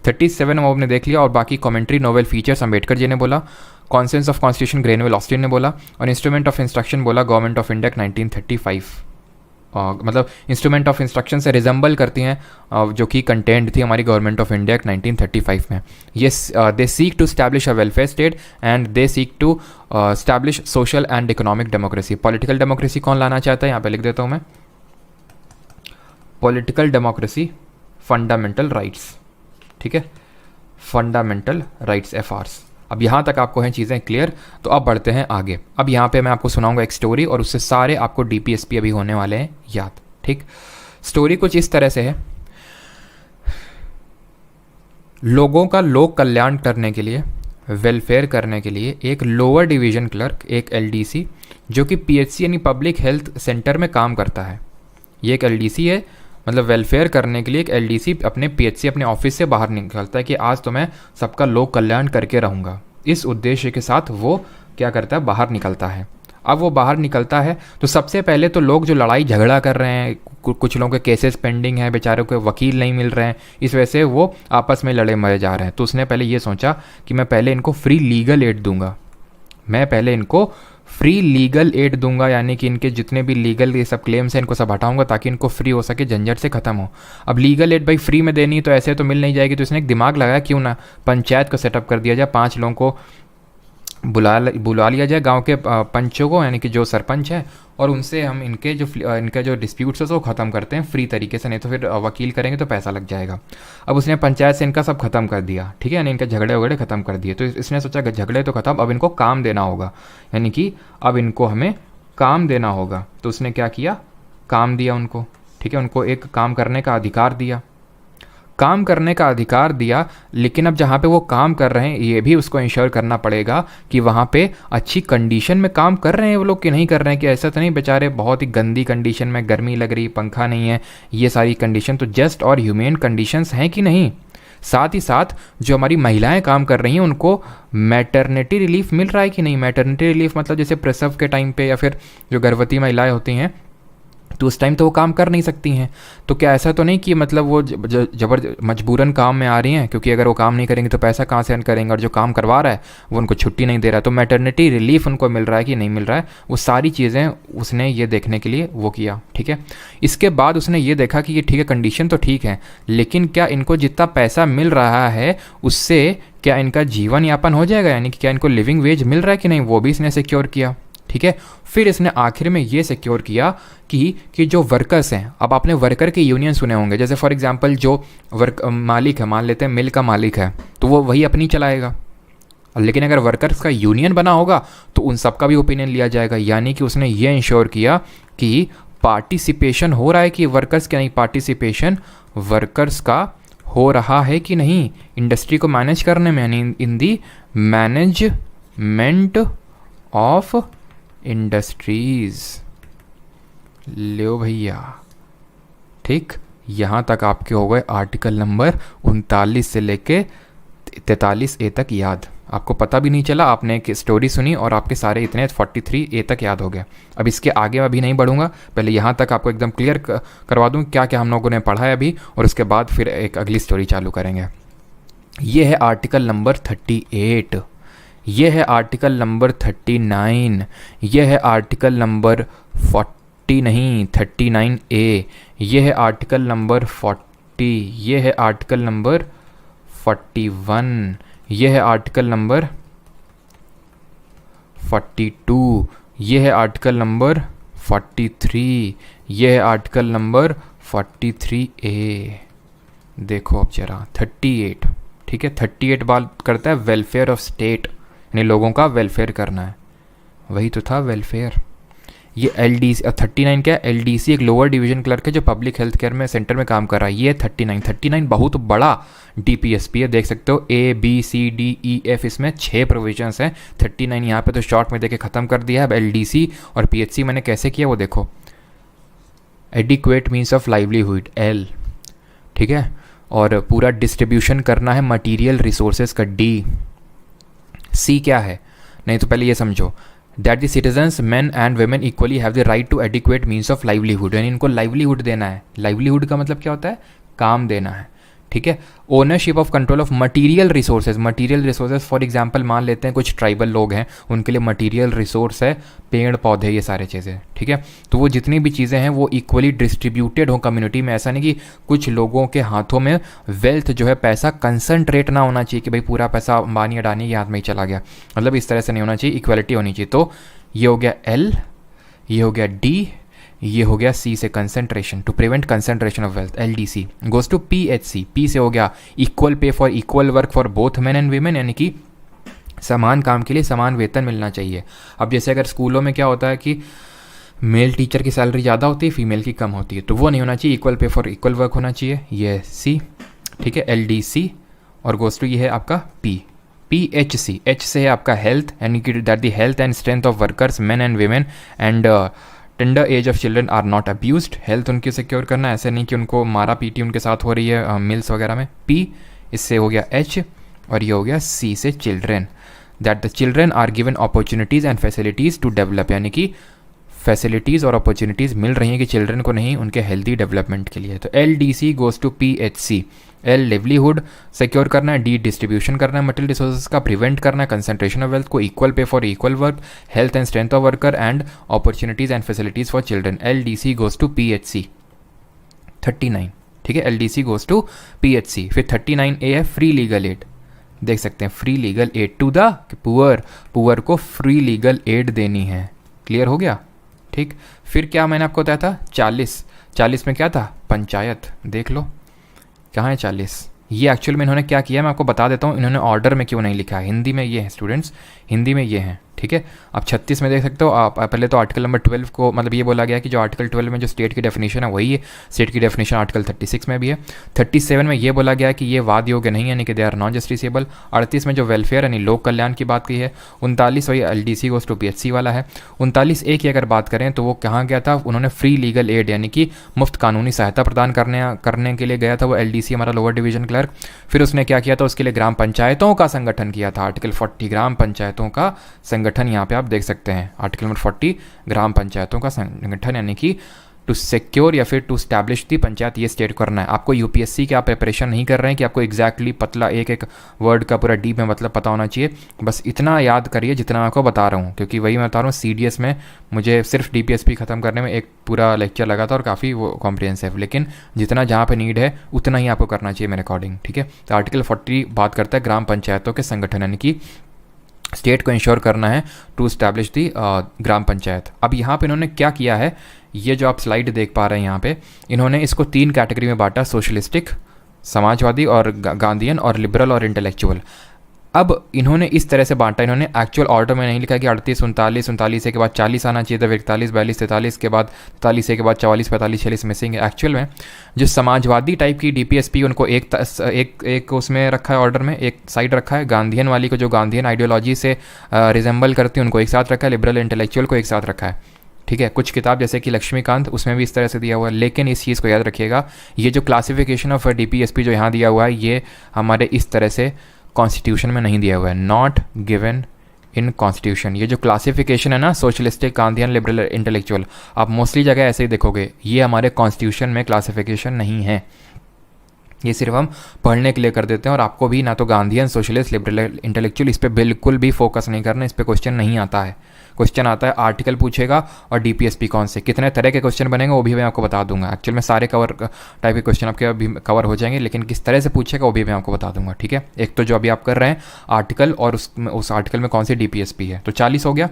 37 वो आपने देख लिया, और बाकी commentary novel features Ambedkar ji ने बोला, conscience of constitution Granville Austin ने बोला, और इंस्ट्रूमेंट ऑफ इंस्ट्रक्शन बोला गवर्नमेंट ऑफ इंडिया 1935। मतलब इंस्ट्रूमेंट ऑफ इंस्ट्रक्शन से रिजेंबल करती हैं जो कि कंटेंट थी हमारी गवर्नमेंट ऑफ इंडिया 1935 में। ये they seek to establish a welfare state and they seek to establish social and economic democracy. Political democracy कौन लाना चाहता है? यहाँ पे लिख देता हूँ मैं, पॉलिटिकल डेमोक्रेसी फंडामेंटल राइट्स। ठीक है, फंडामेंटल राइट्स एफआरस। अब यहाँ तक आपको हैं चीज़ें क्लियर, तो अब बढ़ते हैं आगे। अब यहाँ पे मैं आपको सुनाऊंगा एक स्टोरी, और उससे सारे आपको डीपीएसपी अभी होने वाले हैं याद। ठीक, स्टोरी कुछ इस तरह से है। लोगों का लोक कल्याण करने के लिए, वेलफेयर करने के लिए एक लोअर डिवीजन क्लर्क, एक एलडीसी, जो कि पीएचसी यानी पब्लिक हेल्थ सेंटर में काम करता है। ये एक एलडीसी है, मतलब वेलफेयर करने के लिए एक एलडीसी अपने पीएचसी अपने ऑफिस से बाहर निकलता है कि आज तो मैं सबका लोक कल्याण करके रहूँगा। इस उद्देश्य के साथ वो क्या करता है, बाहर निकलता है। अब वो बाहर निकलता है तो सबसे पहले तो लोग जो लड़ाई झगड़ा कर रहे हैं, कुछ लोगों के केसेस पेंडिंग हैं, बेचारों को वकील नहीं मिल रहे हैं, इस वजह से वो आपस में लड़े मरे जा रहे हैं। तो उसने पहले ये सोचा कि मैं पहले इनको फ्री लीगल एड दूंगा, मैं पहले इनको फ्री लीगल एड दूंगा, यानी कि इनके जितने भी लीगल ये सब क्लेम्स हैं इनको सब हटाऊंगा ताकि इनको फ्री हो सके, झंझट से ख़त्म हो। अब लीगल एड भाई फ्री में देनी तो ऐसे तो मिल नहीं जाएगी, तो इसने एक दिमाग लगाया क्यों ना पंचायत को सेटअप कर दिया जाए, 5 लोगों को बुला लिया जाए, गांव के पंचों को, यानी कि जो सरपंच है, और उनसे हम इनके जो डिस्प्यूट्स है वो ख़त्म करते हैं फ्री तरीके से, नहीं तो फिर वकील करेंगे तो पैसा लग जाएगा। अब उसने पंचायत से इनका सब ख़त्म कर दिया, ठीक है, यानी इनके झगड़े वगड़े ख़त्म कर दिए। तो इसने सोचा झगड़े तो ख़त्म, अब इनको काम देना होगा, यानी कि अब इनको हमें काम देना होगा। तो उसने क्या किया, काम दिया उनको, ठीक है, उनको एक काम करने का अधिकार दिया, काम करने का अधिकार दिया। लेकिन अब जहाँ पे वो काम कर रहे हैं ये भी उसको इंश्योर करना पड़ेगा कि वहाँ पे अच्छी कंडीशन में काम कर रहे हैं वो लोग कि नहीं कर रहे हैं, कि ऐसा तो नहीं बेचारे बहुत ही गंदी कंडीशन में, गर्मी लग रही, पंखा नहीं है, ये सारी कंडीशन तो जस्ट और ह्यूमेन कंडीशंस हैं कि नहीं। साथ ही साथ जो हमारी महिलाएं काम कर रही हैं उनको मैटरनिटी रिलीफ मिल रहा है कि नहीं। मैटरनिटी रिलीफ मतलब जैसे प्रसव के टाइम पे या फिर जो गर्भवती महिलाएं होती हैं तो उस टाइम तो वो काम कर नहीं सकती हैं। तो क्या ऐसा तो नहीं कि मतलब वो मजबूरन काम में आ रही हैं, क्योंकि अगर वो काम नहीं करेंगे तो पैसा कहाँ से अर्न करेंगे, और जो काम करवा रहा है वो उनको छुट्टी नहीं दे रहा है। तो मैटरनिटी रिलीफ उनको मिल रहा है कि नहीं मिल रहा है, वो सारी चीज़ें उसने ये देखने के लिए वो किया, ठीक है। इसके बाद उसने ये देखा कि ये ठीक है, कंडीशन तो ठीक है, लेकिन क्या इनको जितना पैसा मिल रहा है उससे क्या इनका जीवन यापन हो जाएगा, यानी कि क्या इनको लिविंग वेज मिल रहा है कि नहीं, वो भी इसने सिक्योर किया, ठीक है। फिर इसने आखिर में ये सिक्योर किया कि जो वर्कर्स हैं, अब आपने वर्कर के यूनियन सुने होंगे, जैसे फॉर एग्जांपल जो मालिक है, मान लेते हैं मिल का मालिक है, तो वो वही अपनी चलाएगा, लेकिन अगर वर्कर्स का यूनियन बना होगा तो उन सब का भी ओपिनियन लिया जाएगा। यानी कि उसने ये इंश्योर किया कि पार्टिसिपेशन हो रहा है कि वर्कर्स का नहीं, पार्टिसिपेशन वर्कर्स का हो रहा है कि नहीं इंडस्ट्री को मैनेज करने में, यानी इन दी मैनेजमेंट ऑफ इंडस्ट्रीज। लो भैया, ठीक, यहाँ तक आपके हो गए आर्टिकल नंबर 39 से लेके 43A तक याद। आपको पता भी नहीं चला, आपने एक स्टोरी सुनी और आपके सारे इतने 43A तक याद हो गए। अब इसके आगे मैं अभी नहीं बढ़ूंगा, पहले यहाँ तक आपको एकदम क्लियर करवा दूँ क्या क्या हम लोगों ने पढ़ा है अभी, और उसके बाद फिर एक अगली स्टोरी चालू करेंगे। ये है आर्टिकल नंबर 38, ये है आर्टिकल नंबर 39, ये है आर्टिकल नंबर 39A, ये है आर्टिकल नंबर 40, ये है आर्टिकल नंबर 41, ये है आर्टिकल नंबर 42, ये है आर्टिकल नंबर 43, ये है आर्टिकल नंबर 43A। देखो अब जरा 38, ठीक है, 38 बात करता है वेलफेयर ऑफ स्टेट, यानी लोगों का वेलफेयर करना है, वही तो था वेलफेयर। ये LDC 39 क्या है, LDC एक लोअर डिवीजन क्लर्क है जो पब्लिक हेल्थ केयर में सेंटर में काम कर रहा है। ये 39 बहुत बड़ा DPSP है, देख सकते हो ABCDEF, इसमें 6 प्रोविजंस हैं। 39 यहाँ पे तो शॉर्ट में देके ख़त्म कर दिया है। अब LDC और PHC मैंने कैसे किया वो देखो। Adequate means of livelihood L, ठीक है, और पूरा डिस्ट्रीब्यूशन करना है मटीरियल रिसोर्सेज का D। C क्या है, नहीं तो पहले ये समझो that the citizens man and women equally have the right to adequate means of livelihood, यानी इनको लाइवलीहुड देना है। लाइवलीहुड का मतलब क्या होता है, काम देना है, ठीक है। Ownership of control of material resources, material resources for example मान लेते हैं कुछ ट्राइबल लोग हैं, उनके लिए मटीरियल रिसोर्स है पेड़ पौधे, ये सारे चीज़ें, ठीक है। तो वो जितनी भी चीज़ें हैं वो इक्वली डिस्ट्रीब्यूटेड हो कम्युनिटी में। ऐसा नहीं कि कुछ लोगों के हाथों में वेल्थ जो है, पैसा कंसंट्रेट ना होना चाहिए कि भाई पूरा पैसा अंबानी अडानी के हाथ में ही चला गया, मतलब इस तरह से नहीं होना चाहिए, इक्वलिटी होनी चाहिए। तो ये हो गया L, ये हो गया D, ये हो गया C से concentration, to prevent concentration of wealth LDC goes to PHC। P से हो गया equal pay for equal work for both men and women, यानी कि समान काम के लिए समान वेतन मिलना चाहिए। अब जैसे अगर स्कूलों में क्या होता है कि मेल टीचर की सैलरी ज़्यादा होती है, फीमेल की कम होती है, तो वो नहीं होना चाहिए, equal pay for equal work होना चाहिए, ये C, ठीक है, LDC। और गोज टू ये है आपका PHC, H से है आपका हेल्थ, यानी कि that the health and strength of workers men and women and tender age of children are not abused, health उनकी सिक्योर करना, ऐसे नहीं कि उनको मारा पीटी उनके साथ हो रही है मिल्स वगैरह में। P, इससे हो गया H, और ये हो गया C से children, that the children are given opportunities and facilities to develop, यानी कि फैसिलिटीज़ और अपॉर्चुनिटीज़ मिल रही हैं कि चिल्ड्रन को नहीं, उनके हेल्दी डेवलपमेंट के लिए। तो LDC goes to PHC। L livelihood secure करना है, D डिस्ट्रीब्यूशन करना है मटेरियल रिसोर्सेज का, प्रिवेंट करना है कंसंट्रेशन ऑफ वेल्थ को, equal pay for equal work, health and strength of worker and opportunities and facilities for children. LDC goes to PHC 39, ठीक है, LDC गोज टू PHC। फिर 39A है free legal add, देख सकते हैं free legal aid to the poor, poor को free legal aid देनी है। क्लियर हो गया, ठीक। फिर क्या मैंने आपको बताया था 40 में क्या था, पंचायत, देख लो कहाँ है 40। ये एक्चुअल में इन्होंने क्या किया मैं आपको बता देता हूँ, इन्होंने ऑर्डर में क्यों नहीं लिखा है। हिंदी में ये है स्टूडेंट्स, हिंदी में ये हैं, ठीक है। आप 36 में देख सकते हो आप, पहले तो आर्टिकल नंबर 12 को मतलब ये बोला गया कि जो आर्टिकल 12 में जो स्टेट की डेफिनेशन है वही है, स्टेट की डेफिनेशन आर्टिकल 36 में भी है। 37 में ये बोला गया कि ये वाद योग्य नहीं है, यानी कि दे आर नॉन जस्टिसेबल। 38 में जो वेलफेयर यानी लोक कल्याण की बात की है। 39 वही LDC गोज टू PHC वाला है। 39A की अगर बात करें तो वो कहाँ गया था, उन्होंने फ्री लीगल एड यानी कि मुफ्त कानूनी सहायता प्रदान करने के लिए गया था वो LDC, हमारा लोअर डिवीजन क्लर्क। फिर उसने क्या किया था, उसके लिए ग्राम पंचायतों का संगठन किया था, आर्टिकल 40 ग्राम पंचायतों का संगठन, यहाँ पे आप देख सकते हैं आर्टिकल नंबर 40 ग्राम पंचायतों का संगठन, यानी कि टू सिक्योर या फिर टू स्टैब्लिश दी पंचायत, ये स्टेट करना है आपको। UPSC के आप प्रिपरेशन नहीं कर रहे हैं कि आपको एग्जैक्टली पतला एक एक वर्ड का पूरा डीप में मतलब पता होना चाहिए, बस इतना याद करिए जितना मैं आपको बता रहा हूँ, क्योंकि वही मैं बता रहा हूँ CDS में मुझे सिर्फ DPSP ख़त्म करने में एक पूरा लेक्चर लगा था और काफ़ी वो कॉम्प्रिहेंसिव, लेकिन जितना जहाँ पे नीड है उतना ही आपको करना चाहिए मेरे अकॉर्डिंग, ठीक है। तो आर्टिकल 40 बात करता है ग्राम पंचायतों के संगठन, यानी कि स्टेट को इंश्योर करना है टू इस्टेब्लिश दी ग्राम पंचायत। अब यहाँ पे इन्होंने क्या किया है, ये जो आप स्लाइड देख पा रहे हैं यहाँ पे, इन्होंने इसको 3 कैटेगरी में बांटा, सोशलिस्टिक, समाजवादी और गांधीयन, और लिबरल और इंटेलेक्चुअल। अब इन्होंने इस तरह से बांटा, इन्होंने एक्चुअल ऑर्डर में नहीं लिखा कि 38, 39, 39 के बाद 40 आना चाहिए था, 41, 42, 43 के बाद 43 के बाद 44, 45, 46 मिसिंग है। एक्चुअल में जो समाजवादी टाइप की डीपीएसपी उनको एक उसमें रखा है, ऑर्डर में एक साइड रखा है। गांधीयन वाली को जो गांधीयन आइडियोलॉजी से रिजेंबल करती है उनको एक साथ रखा है। लिबरल इंटेलेक्चुअल को एक साथ रखा है। ठीक है, कुछ किताब जैसे कि लक्ष्मीकांत उसमें भी इस तरह से दिया हुआ है। लेकिन इस चीज़ को याद रखिएगा, ये जो क्लासिफिकेशन ऑफ डीपीएसपी जो यहाँ दिया हुआ है, ये हमारे इस तरह से कॉन्स्टिट्यूशन में नहीं दिया हुआ है, नॉट गिवन इन कॉन्स्टिट्यूशन। ये जो क्लासिफिकेशन है ना, सोशलिस्टिक, गांधीयन, लिबरल, इंटेलेक्चुअल, आप मोस्टली जगह ऐसे ही देखोगे, ये हमारे कॉन्स्टिट्यूशन में क्लासिफिकेशन नहीं है। ये सिर्फ हम पढ़ने के लिए कर देते हैं, और आपको भी ना तो गांधीयन, सोशलिस्ट, लिबरल, इंटेलेक्चुअल इस पर बिल्कुल भी फोकस नहीं करना, इस पर क्वेश्चन नहीं आता है। क्वेश्चन आता है आर्टिकल पूछेगा और डीपीएसपी कौन से, कितने तरह के क्वेश्चन बनेंगे वो भी मैं आपको बता दूंगा। एक्चुअल में सारे कवर टाइप के क्वेश्चन आपके अभी कवर हो जाएंगे, लेकिन किस तरह से पूछेगा वो भी मैं आपको बता दूंगा। ठीक है, एक तो जो अभी आप कर रहे हैं आर्टिकल, और उस आर्टिकल में कौन सी डीपीएसपी है, तो 40 हो गया।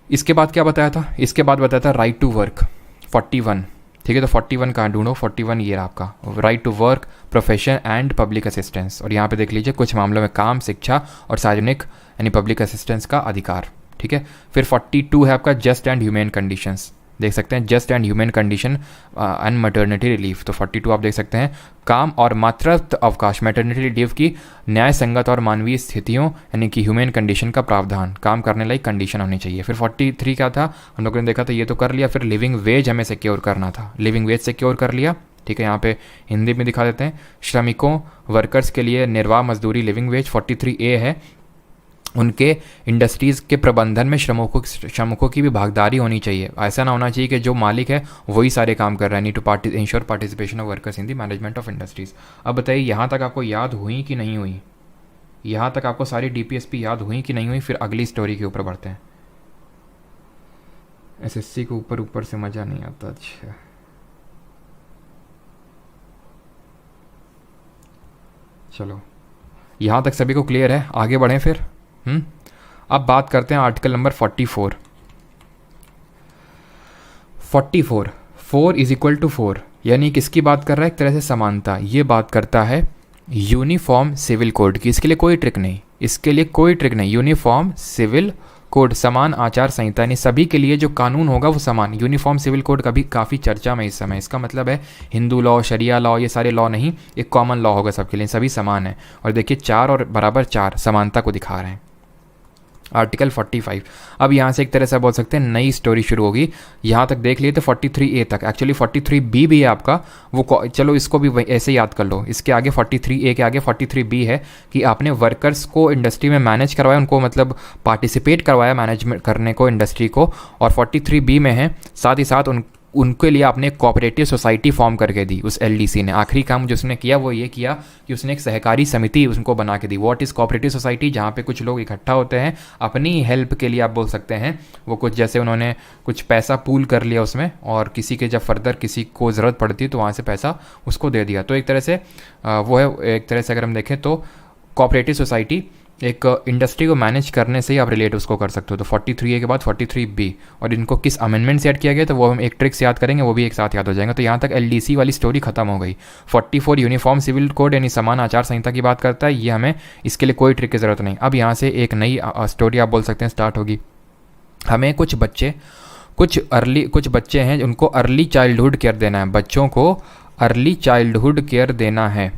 इसके बाद क्या बताया था, इसके बाद बताया था राइट टू वर्क, 41। ठीक है, तो 41 कहाँ ढूंढो, 41 ये आपका right to work, profession and public assistance. और यहाँ पे देख लीजिए कुछ मामलों में काम, शिक्षा और सार्वजनिक यानी पब्लिक असिस्टेंस का अधिकार। ठीक है, फिर 42 है आपका जस्ट एंड ह्यूमेन कंडीशंस, देख सकते हैं just and human condition and maternity relief. तो 42 आप देख सकते हैं काम और मातृत्व अवकाश, मैटरनिटी रिलीफ की न्याय संगत और मानवीय स्थितियों यानी कि ह्यूमन कंडीशन का प्रावधान, काम करने लायक कंडीशन होनी चाहिए। फिर 43 क्या था, हम लोगों ने देखा था, ये तो कर लिया। फिर लिविंग वेज हमें सिक्योर करना था, लिविंग वेज सिक्योर कर लिया। ठीक है, यहाँ पे हिंदी में दिखा देते हैं, श्रमिकों वर्कर्स के लिए निर्वाह मजदूरी लिविंग वेज। 43A है उनके इंडस्ट्रीज़ के प्रबंधन में श्रमिकों की भी भागीदारी होनी चाहिए। ऐसा ना होना चाहिए कि जो मालिक है वही सारे काम कर रहा है। Need to ensure participation of workers in the management of industries. अब बताइए यहाँ तक आपको याद हुई कि नहीं हुई, यहाँ तक आपको सारी डीपीएसपी याद हुई कि नहीं हुई। फिर अगली स्टोरी के ऊपर बढ़ते हैं। एसएससी को ऊपर ऊपर से मज़ा नहीं आता। अच्छा चलो, यहाँ तक सभी को क्लियर है, आगे बढ़ें फिर। अब बात करते हैं article number 44। 4 is equal to 4 यानी किसकी बात कर रहा है, एक तरह से समानता। ये बात करता है यूनिफॉर्म सिविल कोड की। इसके लिए कोई ट्रिक नहीं, इसके लिए कोई ट्रिक नहीं। यूनिफॉर्म सिविल कोड, समान आचार संहिता, यानी सभी के लिए जो कानून होगा वो समान। यूनिफॉर्म सिविल कोड का भी काफ़ी चर्चा में इस समय। इसका मतलब है हिंदू लॉ, शरिया लॉ, ये सारे लॉ नहीं, एक कॉमन लॉ होगा सबके लिए, सभी समान है। और देखिए 4 और बराबर 4 समानता को दिखा रहे हैं। आर्टिकल 45। अब यहाँ से एक तरह से बोल सकते हैं नई स्टोरी शुरू होगी। यहाँ तक देख लिए तो 43A तक, एक्चुअली 43B भी है आपका, वो चलो इसको भी ऐसे याद कर लो। इसके आगे 43A के आगे 43B है कि आपने वर्कर्स को इंडस्ट्री में मैनेज करवाया, उनको मतलब पार्टिसिपेट करवाया मैनेजमेंट करने को इंडस्ट्री को। और 43B में है साथ ही साथ उनके लिए आपने एक कोऑपरेटिव सोसाइटी फॉर्म करके दी उस एलडीसी ने। आखिरी काम जो उसने किया वो ये किया कि उसने एक सहकारी समिति उनको बना के दी। व्हाट इज़ कोऑपरेटिव सोसाइटी, जहाँ पे कुछ लोग इकट्ठा होते हैं अपनी हेल्प के लिए, आप बोल सकते हैं। वो कुछ जैसे उन्होंने कुछ पैसा पूल कर लिया उसमें, और किसी के जब फर्दर किसी को ज़रूरत पड़ती तो वहाँ से पैसा उसको दे दिया। तो एक तरह से वो है, एक तरह से अगर हम देखें तो कोऑपरेटिव सोसाइटी एक इंडस्ट्री को मैनेज करने से ही आप रिलेट उसको कर सकते हो। तो 43A के बाद 43B, और इनको किस अमेंडमेंट से ऐड किया गया तो वो हम एक ट्रिक्स याद करेंगे, वो भी एक साथ याद हो जाएंगे। तो यहाँ तक एलडीसी वाली स्टोरी खत्म हो गई। 44 यूनिफॉर्म सिविल कोड यानी समान आचार संहिता की बात करता है, ये हमें इसके लिए कोई ट्रिक की ज़रूरत नहीं। अब यहाँ से एक नई स्टोरी आप बोल सकते हैं स्टार्ट होगी। हमें कुछ बच्चे हैं उनको अर्ली चाइल्डहुड केयर देना है, बच्चों को अर्ली चाइल्डहुड केयर देना है।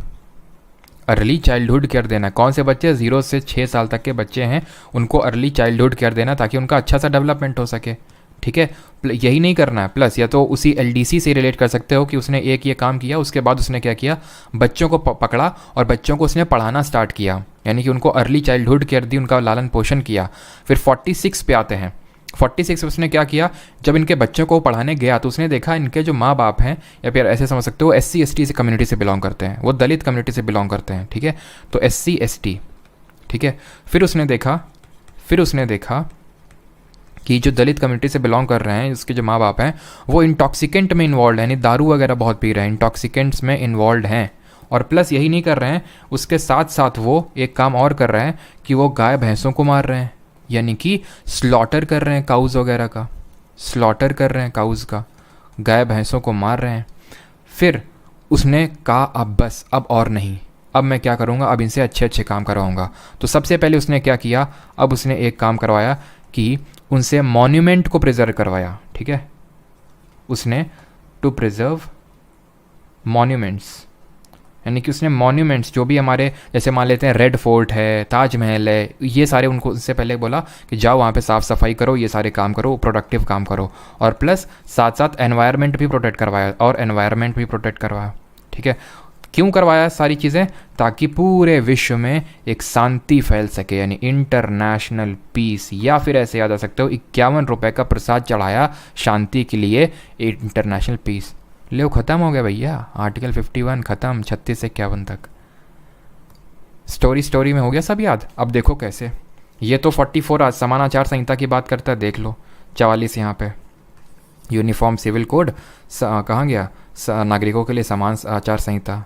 अर्ली चाइल्डहुड केयर देना, कौन से बच्चे, 0 से 6 साल तक के बच्चे हैं उनको अर्ली चाइल्डहुड केयर देना ताकि उनका अच्छा सा डेवलपमेंट हो सके। ठीक है, यही नहीं करना है प्लस, या तो उसी एलडीसी से रिलेट कर सकते हो कि उसने एक ये काम किया, उसके बाद उसने क्या किया, बच्चों को पकड़ा और बच्चों को उसने पढ़ाना स्टार्ट किया, यानी कि उनको अर्ली चाइल्डहुड केयर दी, उनका लालन पोषण किया। फिर 46 पे आते हैं। 46 उसने क्या किया, जब इनके बच्चों को पढ़ाने गया तो उसने देखा इनके जो माँ बाप हैं, या फिर ऐसे समझ सकते हो SC ST से कम्युनिटी से बिलोंग करते हैं, वो दलित कम्युनिटी से बिलोंग करते हैं। ठीक है, तो SC ST। ठीक है, फिर उसने देखा कि जो दलित कम्युनिटी से बिलोंग कर रहे हैं, उसके जो माँ बाप हैं वो इंटॉक्सिकेंट में इन्वॉल्व है, यानी दारू वगैरह बहुत पी रहे हैं, इंटॉक्सिकेंट्स में इन्वॉल्व हैं। और प्लस यही नहीं कर रहे हैं, उसके साथ साथ वो एक काम और कर रहे हैं कि वो गाय भैंसों को मार रहे हैं, यानी कि स्लॉटर कर रहे हैं काउज़ वगैरह का, स्लॉटर कर रहे हैं काउज़ का, गाय भैंसों को मार रहे हैं। फिर उसने कहा अब बस, अब और नहीं, अब मैं क्या करूँगा, अब इनसे अच्छे अच्छे काम करवाऊँगा। तो सबसे पहले उसने क्या किया, अब उसने एक काम करवाया कि उनसे मॉन्यूमेंट को प्रिजर्व करवाया। ठीक है, उसने टू प्रिजर्व मॉन्यूमेंट्स, यानी कि उसने मॉन्यूमेंट्स जो भी हमारे, जैसे मान लेते हैं रेड फोर्ट है, ताजमहल है, ये सारे उनको उससे पहले बोला कि जाओ वहाँ पे साफ़ सफाई करो, ये सारे काम करो, प्रोडक्टिव काम करो। और प्लस साथ साथ एनवायरनमेंट भी प्रोटेक्ट करवाया, और एनवायरनमेंट भी प्रोटेक्ट करवाया। ठीक है, क्यों करवाया सारी चीज़ें, ताकि पूरे विश्व में एक शांति फैल सके, यानी इंटरनेशनल पीस। या फिर ऐसे याद आ सकते हो, 51 रुपये का प्रसाद चढ़ाया शांति के लिए, इंटरनेशनल पीस। ले ख़त्म हो गया भैया, आर्टिकल 51 ख़त्म, 36 से 51 तक। स्टोरी में हो गया सब याद। अब देखो कैसे, ये तो 44 आज समान आचार संहिता की बात करता है, देख लो 44 यहाँ पे यूनिफॉर्म सिविल कोड कहाँ गया, नागरिकों के लिए समान आचार संहिता।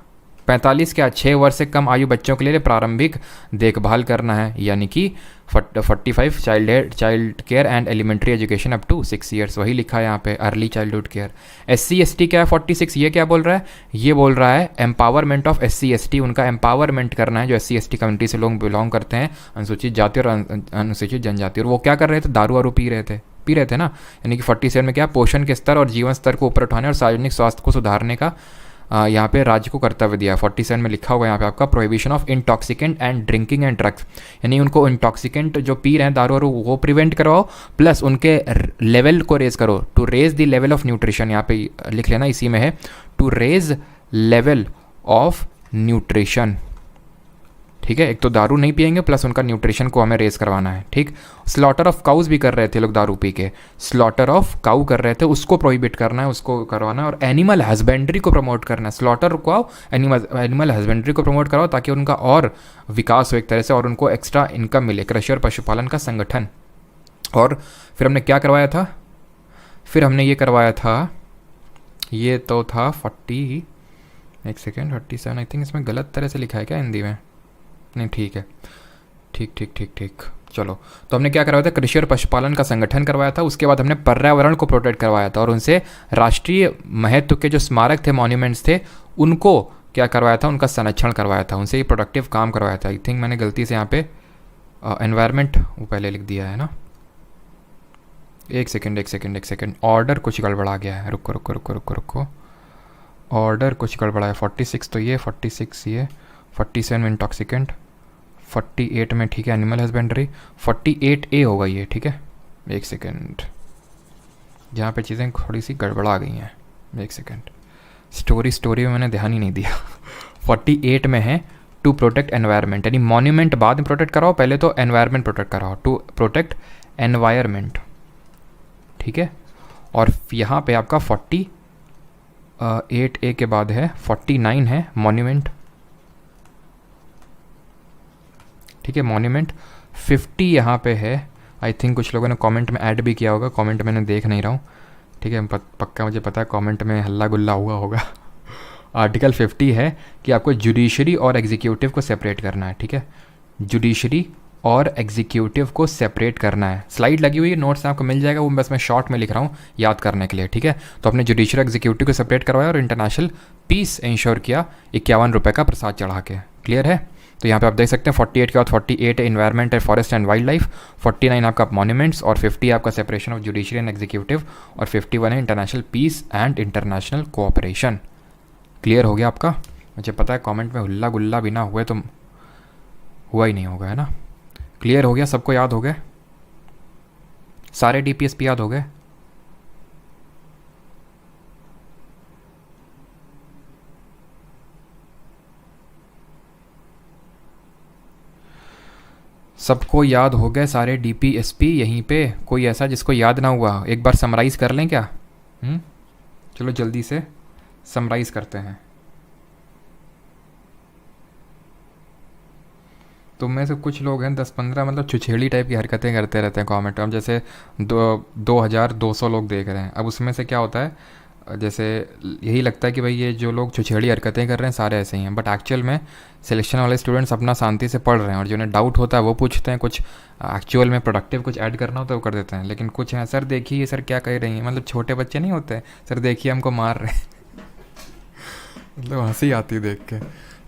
45 क्या, 6 वर्ष से कम आयु बच्चों के लिए प्रारंभिक देखभाल करना है, यानी कि 45 child care and elementary education up to 6 years, वही लिखा है यहाँ पे, early childhood care. SC ST क्या है 46, ये क्या बोल रहा है, ये बोल रहा है एम्पावरमेंट ऑफ SC ST, उनका एम्पावरमेंट करना है जो SC ST कम्युनिटी से लोग बिलोंग करते हैं, अनुसूचित जाति और अनुसूचित जनजाति। और वो क्या कर रहे थे, दारू वारू पी रहे थे ना। यानी कि 47 में क्या, पोषण के स्तर और जीवन स्तर को ऊपर उठाने और सार्वजनिक स्वास्थ्य को सुधारने का यहाँ पे राज्य को कर्तव्य दिया है। 47 में लिखा हुआ यहाँ पे आपका prohibition of intoxicant and drinking and drugs, यानी उनको इंटॉक्सिकेंट जो पी रहे हैं दारू और वो प्रिवेंट करवाओ, प्लस उनके लेवल को रेज करो, to raise the level of nutrition, यहाँ पे लिख लेना इसी में है, to raise level of nutrition. ठीक है, एक तो दारू नहीं पियेंगे, प्लस उनका न्यूट्रिशन को हमें रेस करवाना है। ठीक, स्लॉटर ऑफ काउज भी कर रहे थे लोग दारू पी के, स्लॉटर ऑफ काउ कर रहे थे, उसको प्रोहिबिट करना है, उसको करवाना है। और एनिमल हस्बेंड्री को प्रमोट करना है, स्लॉटर रुकवाओ, एनिमल हस्बेंड्री को प्रमोट कराओ, ताकि उनका और विकास हो एक तरह से, और उनको एक्स्ट्रा इनकम मिले। कृषि और पशुपालन का संगठन। और फिर हमने क्या करवाया था, फिर हमने ये करवाया था, ये तो था 47 आई थिंक, इसमें गलत तरह से लिखा है क्या हिंदी में, नहीं ठीक है, ठीक चलो। तो हमने क्या करवाया था, कृषि और पशुपालन का संगठन करवाया था। उसके बाद हमने पर्यावरण को प्रोटेक्ट करवाया था, और उनसे राष्ट्रीय महत्व के जो स्मारक थे, मॉन्यूमेंट्स थे, उनको क्या करवाया था, उनका संरक्षण करवाया था, उनसे ये प्रोडक्टिव काम करवाया था। आई थिंक मैंने गलती से यहाँ पे एनवायरनमेंट वो पहले लिख दिया है ना, एक सेकेंड, ऑर्डर कुछ गड़बड़ा गया है, रुको, ऑर्डर कुछ गड़बड़ा है। 46 तो ये, 46 ये, 47 में इंटॉक्सिकेंट, 48 में ठीक है एनिमल हस्बेंड्री, 48A होगा ये। ठीक है, एक सेकेंड, यहाँ पे चीज़ें थोड़ी सी गड़बड़ा गई हैं, एक सेकेंड, स्टोरी में मैंने ध्यान ही नहीं दिया। 48 में है टू प्रोटेक्ट एनवायरनमेंट, यानी मॉन्यूमेंट बाद में प्रोटेक्ट कराओ, पहले तो एनवायरनमेंट प्रोटेक्ट कराओ, टू प्रोटेक्ट एनवायरनमेंट। ठीक है, और यहाँ पे आपका 48A के बाद है 49 है मॉन्यूमेंट। ठीक है, मॉन्यूमेंट 50 यहाँ पे है। आई थिंक कुछ लोगों ने कमेंट में ऐड भी किया होगा, कमेंट मैंने देख नहीं रहा हूँ। ठीक है, पक्का मुझे पता है कमेंट में हल्ला गुल्ला हुआ होगा। आर्टिकल 50 है कि आपको जुडिशरी और एग्जीक्यूटिव को सेपरेट करना है। ठीक है, जुडिशरी और एग्जीक्यूटिव को सेपरेट करना है। स्लाइड लगी हुई है, नोट्स आपको मिल जाएगा, वो बस मैं शॉर्ट में लिख रहा हूँ याद करने के लिए। ठीक है, तो अपने जुडिशरी एग्जीक्यूटिव को सेपरेट करवाया और इंटरनेशनल पीस इंश्योर किया 51 रुपये का प्रसाद चढ़ा के। क्लियर है, तो यहाँ पे आप देख सकते हैं 48 के बाद 48 environment and forest and wildlife, 49 आपका मॉन्यूमेंट्स, और 50 आपका separation of judiciary and executive, और 51 है international peace and international cooperation. Clear हो गया आपका? मुझे पता है कमेंट में हुल्ला गुल्ला बिना हुए तो हुआ ही नहीं होगा, है ना। क्लियर हो गया, सबको याद हो गए, सारे DPSP याद हो गए? सबको याद हो गए सारे DPSP? यहीं पे कोई ऐसा जिसको याद ना हुआ? एक बार समराइज कर लें क्या? चलो जल्दी से समराइज करते हैं। तो में से कुछ लोग हैं 10-15 मतलब छुछेड़ी टाइप की हरकतें करते रहते हैं कमेंट में, जैसे 2200 लोग देख रहे हैं। अब उसमें से क्या होता है, जैसे यही लगता है कि भाई ये जो लोग छुछेड़ी हरकतें कर रहे हैं सारे ऐसे ही हैं, बट एक्चुअल में सिलेक्शन वाले स्टूडेंट्स अपना शांति से पढ़ रहे हैं और जिन्हें डाउट होता है वो पूछते हैं, कुछ एक्चुअल में प्रोडक्टिव कुछ ऐड करना होता है वो कर देते हैं। लेकिन कुछ हैं, सर देखिए सर क्या कह रही हैं, मतलब छोटे बच्चे नहीं होते, सर देखिए हमको मार रहे हैं मतलब हंसी आती है देख के,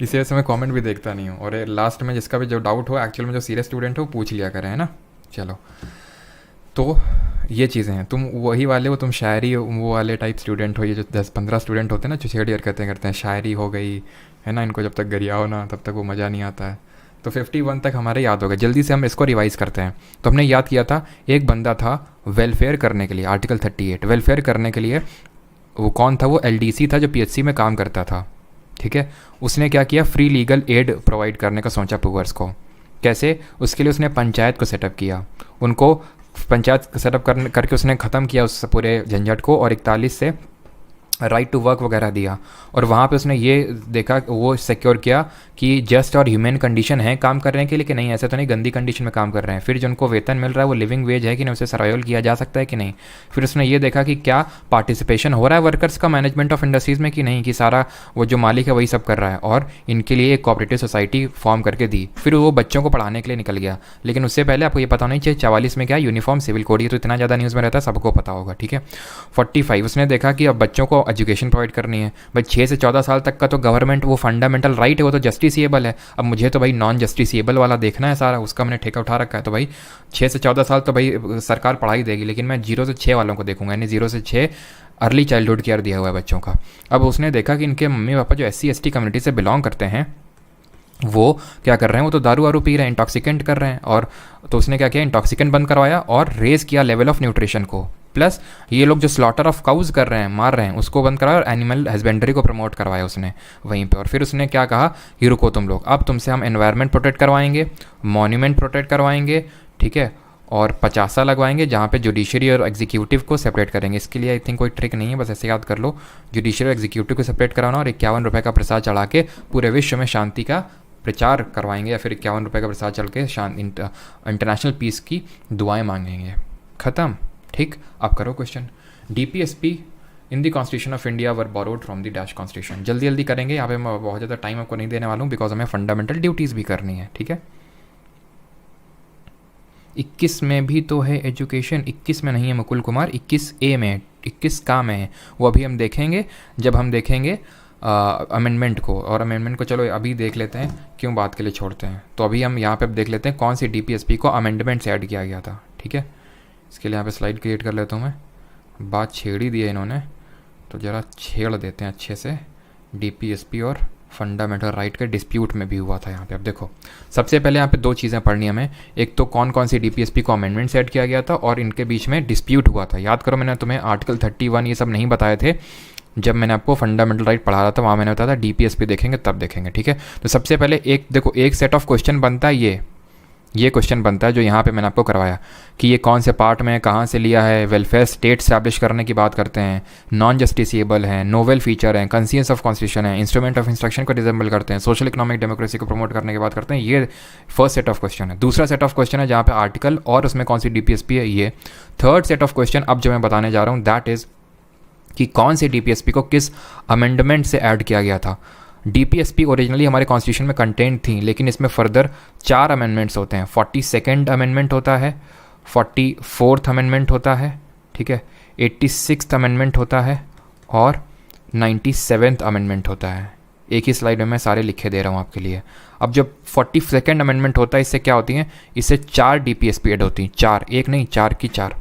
इसी वजह से मैं कमेंट भी देखता नहीं हूँ। और लास्ट में जिसका भी जो डाउट हो एक्चुअल में जो सीरियस स्टूडेंट हो पूछ लिया करें, है ना। चलो, तो ये चीज़ें हैं। तुम वही वाले हो, तुम शायरी वो वाले टाइप स्टूडेंट हो, ये जो 10-15 स्टूडेंट होते हैं ना छुछेड़ी हरकतें करते हैं, शायरी हो गई है ना, इनको जब तक गरियाओ ना तब तक वो मज़ा नहीं आता है। तो 51 तक हमारे याद हो गए, जल्दी से हम इसको रिवाइज़ करते हैं। तो हमने याद किया था एक बंदा था वेलफेयर करने के लिए, आर्टिकल 38 वेलफेयर करने के लिए। वो कौन था? वो एलडीसी था जो पीएचसी में काम करता था, ठीक है। उसने क्या किया? फ्री लीगल एड प्रोवाइड करने का सोचा पुअर्स को। कैसे? उसके लिए उसने पंचायत को सेटअप किया, उनको पंचायत सेटअप करके उसने ख़त्म किया उस पूरे झंझट को, और 41 से राइट टू वर्क वगैरह दिया। और वहाँ पे उसने ये देखा, वो सिक्योर किया कि जस्ट और ह्यूमन कंडीशन है काम करने के लिए कि नहीं, ऐसा तो नहीं गंदी कंडीशन में काम कर रहे हैं। फिर जो उनको वेतन मिल रहा है वो लिविंग वेज है कि नहीं, उसे सर्वाइवल किया जा सकता है कि नहीं। फिर उसने ये देखा कि क्या पार्टिसिपेशन हो रहा है वर्कर्स का मैनेजमेंट ऑफ इंडस्ट्रीज़ में कि नहीं, कि सारा वो जो मालिक है वही सब कर रहा है, और इनके लिए एक कोऑपरेटिव सोसाइटी फॉर्म करके दी। फिर वो बच्चों को पढ़ाने के लिए निकल गया। लेकिन उससे पहले आपको ये पता नहीं चाहिए 44 में क्या यूनिफॉर्म सिविल कोड, ये तो इतना ज़्यादा न्यूज़ में रहता है सबको पता होगा, ठीक है। 45 उसने देखा कि अब बच्चों को एजुकेशन प्रोवाइड करनी है। भाई 6 से 14 साल तक का तो गवर्नमेंट वो फंडामेंटल राइट है, वो तो जस्टिसिएबल है। अब मुझे तो भाई नॉन जस्टिसिएबल वाला देखना है सारा, उसका मैंने ठेका उठा रखा है। तो भाई 6 से 14 साल तो भाई सरकार पढ़ाई देगी, लेकिन मैं 0 से 6 वालों को देखूंगा, यानी 0 से 6 अर्ली चाइल्डहुड केयर दिया हुआ है बच्चों का। अब उसने देखा कि इनके मम्मी पापा जो SC/ST कम्युनिटी से बिलोंग करते हैं वो क्या कर रहे हैं, वो तो दारू वारू पी रहे हैं, इंटॉक्सिकेंट कर रहे हैं। और तो उसने क्या किया, इंटॉक्सिकेंट बंद करवाया और रेज किया लेवल ऑफ न्यूट्रिशन को। प्लस ये लोग जो स्लॉटर ऑफ काउज कर रहे हैं, मार रहे हैं, उसको बंद कराया, और एनिमल हस्बेंड्री को प्रमोट करवाया उसने वहीं पे। और फिर उसने क्या कहा कि रुको तुम लोग, अब तुमसे हम एनवायरनमेंट प्रोटेक्ट करवाएंगे, मॉन्यूमेंट प्रोटेक्ट करवाएंगे, ठीक है, और 50 लगवाएंगे जहाँ पे जुडिशरी और एग्जीक्यूटिव को सेपरेट करेंगे। इसके लिए आई थिंक कोई ट्रिक नहीं है, बस ऐसे याद कर लो, जुडिशरी और एग्जीक्यूटिव को सेपरेट कराना, और 51 रुपये का प्रसाद चढ़ा के पूरे विश्व में शांति का प्रचार करवाएंगे, या फिर 51 रुपये का प्रसाद चल के इंटरनेशनल पीस की दुआएं मांगेंगे। ख़त्म, ठीक। आप करो question. DPSP in the constitution of India were borrowed from the dash constitution. जल्दी जल्दी करेंगे, यहाँ पे मैं बहुत ज़्यादा टाइम आपको नहीं देने वाला हूँ, बिकॉज हमें फंडामेंटल ड्यूटीज़ भी करनी है, ठीक है। 21 में भी तो है एजुकेशन, 21 में नहीं है मुकुल कुमार, 21A में है, 21 का में है, वो अभी हम देखेंगे जब हम देखेंगे अमेंडमेंट को। और अमेंडमेंट को चलो अभी देख लेते हैं, क्यों बात के लिए छोड़ते हैं। तो अभी हम यहाँ पे अब देख लेते हैं कौन सी DPSP को अमेंडमेंट से ऐड किया गया था, ठीक है। इसके लिए यहाँ पे स्लाइड क्रिएट कर लेता हूँ मैं, बात छेड़ ही दी है इन्होंने, तो ज़रा छेड़ देते हैं अच्छे से। DPSP और फंडामेंटल राइट के डिस्प्यूट में भी हुआ था यहाँ पे। अब देखो, सबसे पहले यहाँ पे 2 चीज़ें पढ़नी हमें, एक तो कौन कौन सी DPSP को अमेंडमेंट से ऐड किया गया था, और इनके बीच में डिस्प्यूट हुआ था। याद करो, मैंने तुम्हें आर्टिकल 31 ये सब नहीं बताए थे जब मैंने आपको फंडामेंटल राइट पढ़ा रहा था, वहाँ मैंने बताया था DPSP देखेंगे तब देखेंगे, ठीक है। तो सबसे पहले एक देखो, एक सेट ऑफ क्वेश्चन बनता है, ये क्वेश्चन बनता है जो यहाँ पे मैंने आपको करवाया कि ये कौन से पार्ट में कहाँ से लिया है। वेलफेयर स्टेट स्टैब्लिश करने की बात करते हैं, नॉन जस्टिसिएबल है, नोवेल फीचर है, कंसियंस ऑफ कॉन्स्टिट्यूशन है, इंस्ट्रूमेंट ऑफ इंस्ट्रक्शन को रिजेंबल करते हैं, सोशल इकोनॉमिक डेमोक्रेसी को प्रमोट करने की बात करते हैं। ये फर्स्ट सेट ऑफ क्वेश्चन है। दूसरा सेट ऑफ क्वेश्चन है जहाँ पे आर्टिकल और उसमें कौन सी DPSP है, ये। थर्ड सेट ऑफ क्वेश्चन अब जो मैं बताने जा रहा हूँ दैट इज़ कि कौन सी DPSP को किस अमेंडमेंट से ऐड किया गया था। DPSP ओरिजिनली हमारे कॉन्स्टिट्यूशन में कंटेंट थी, लेकिन इसमें फर्दर 4 अमेंडमेंट्स होते हैं। 42nd अमेंडमेंट होता है, 44th अमेंडमेंट होता है, ठीक है, 86th अमेंडमेंट होता है, और 97th अमेंडमेंट होता है। एक ही स्लाइड में मैं सारे लिखे दे रहा हूँ आपके लिए। अब जब 42nd अमेंडमेंट होता है, इससे क्या होती हैं, इससे 4 DPSP ऐड होती हैं, 4, एक नहीं 4 की 4।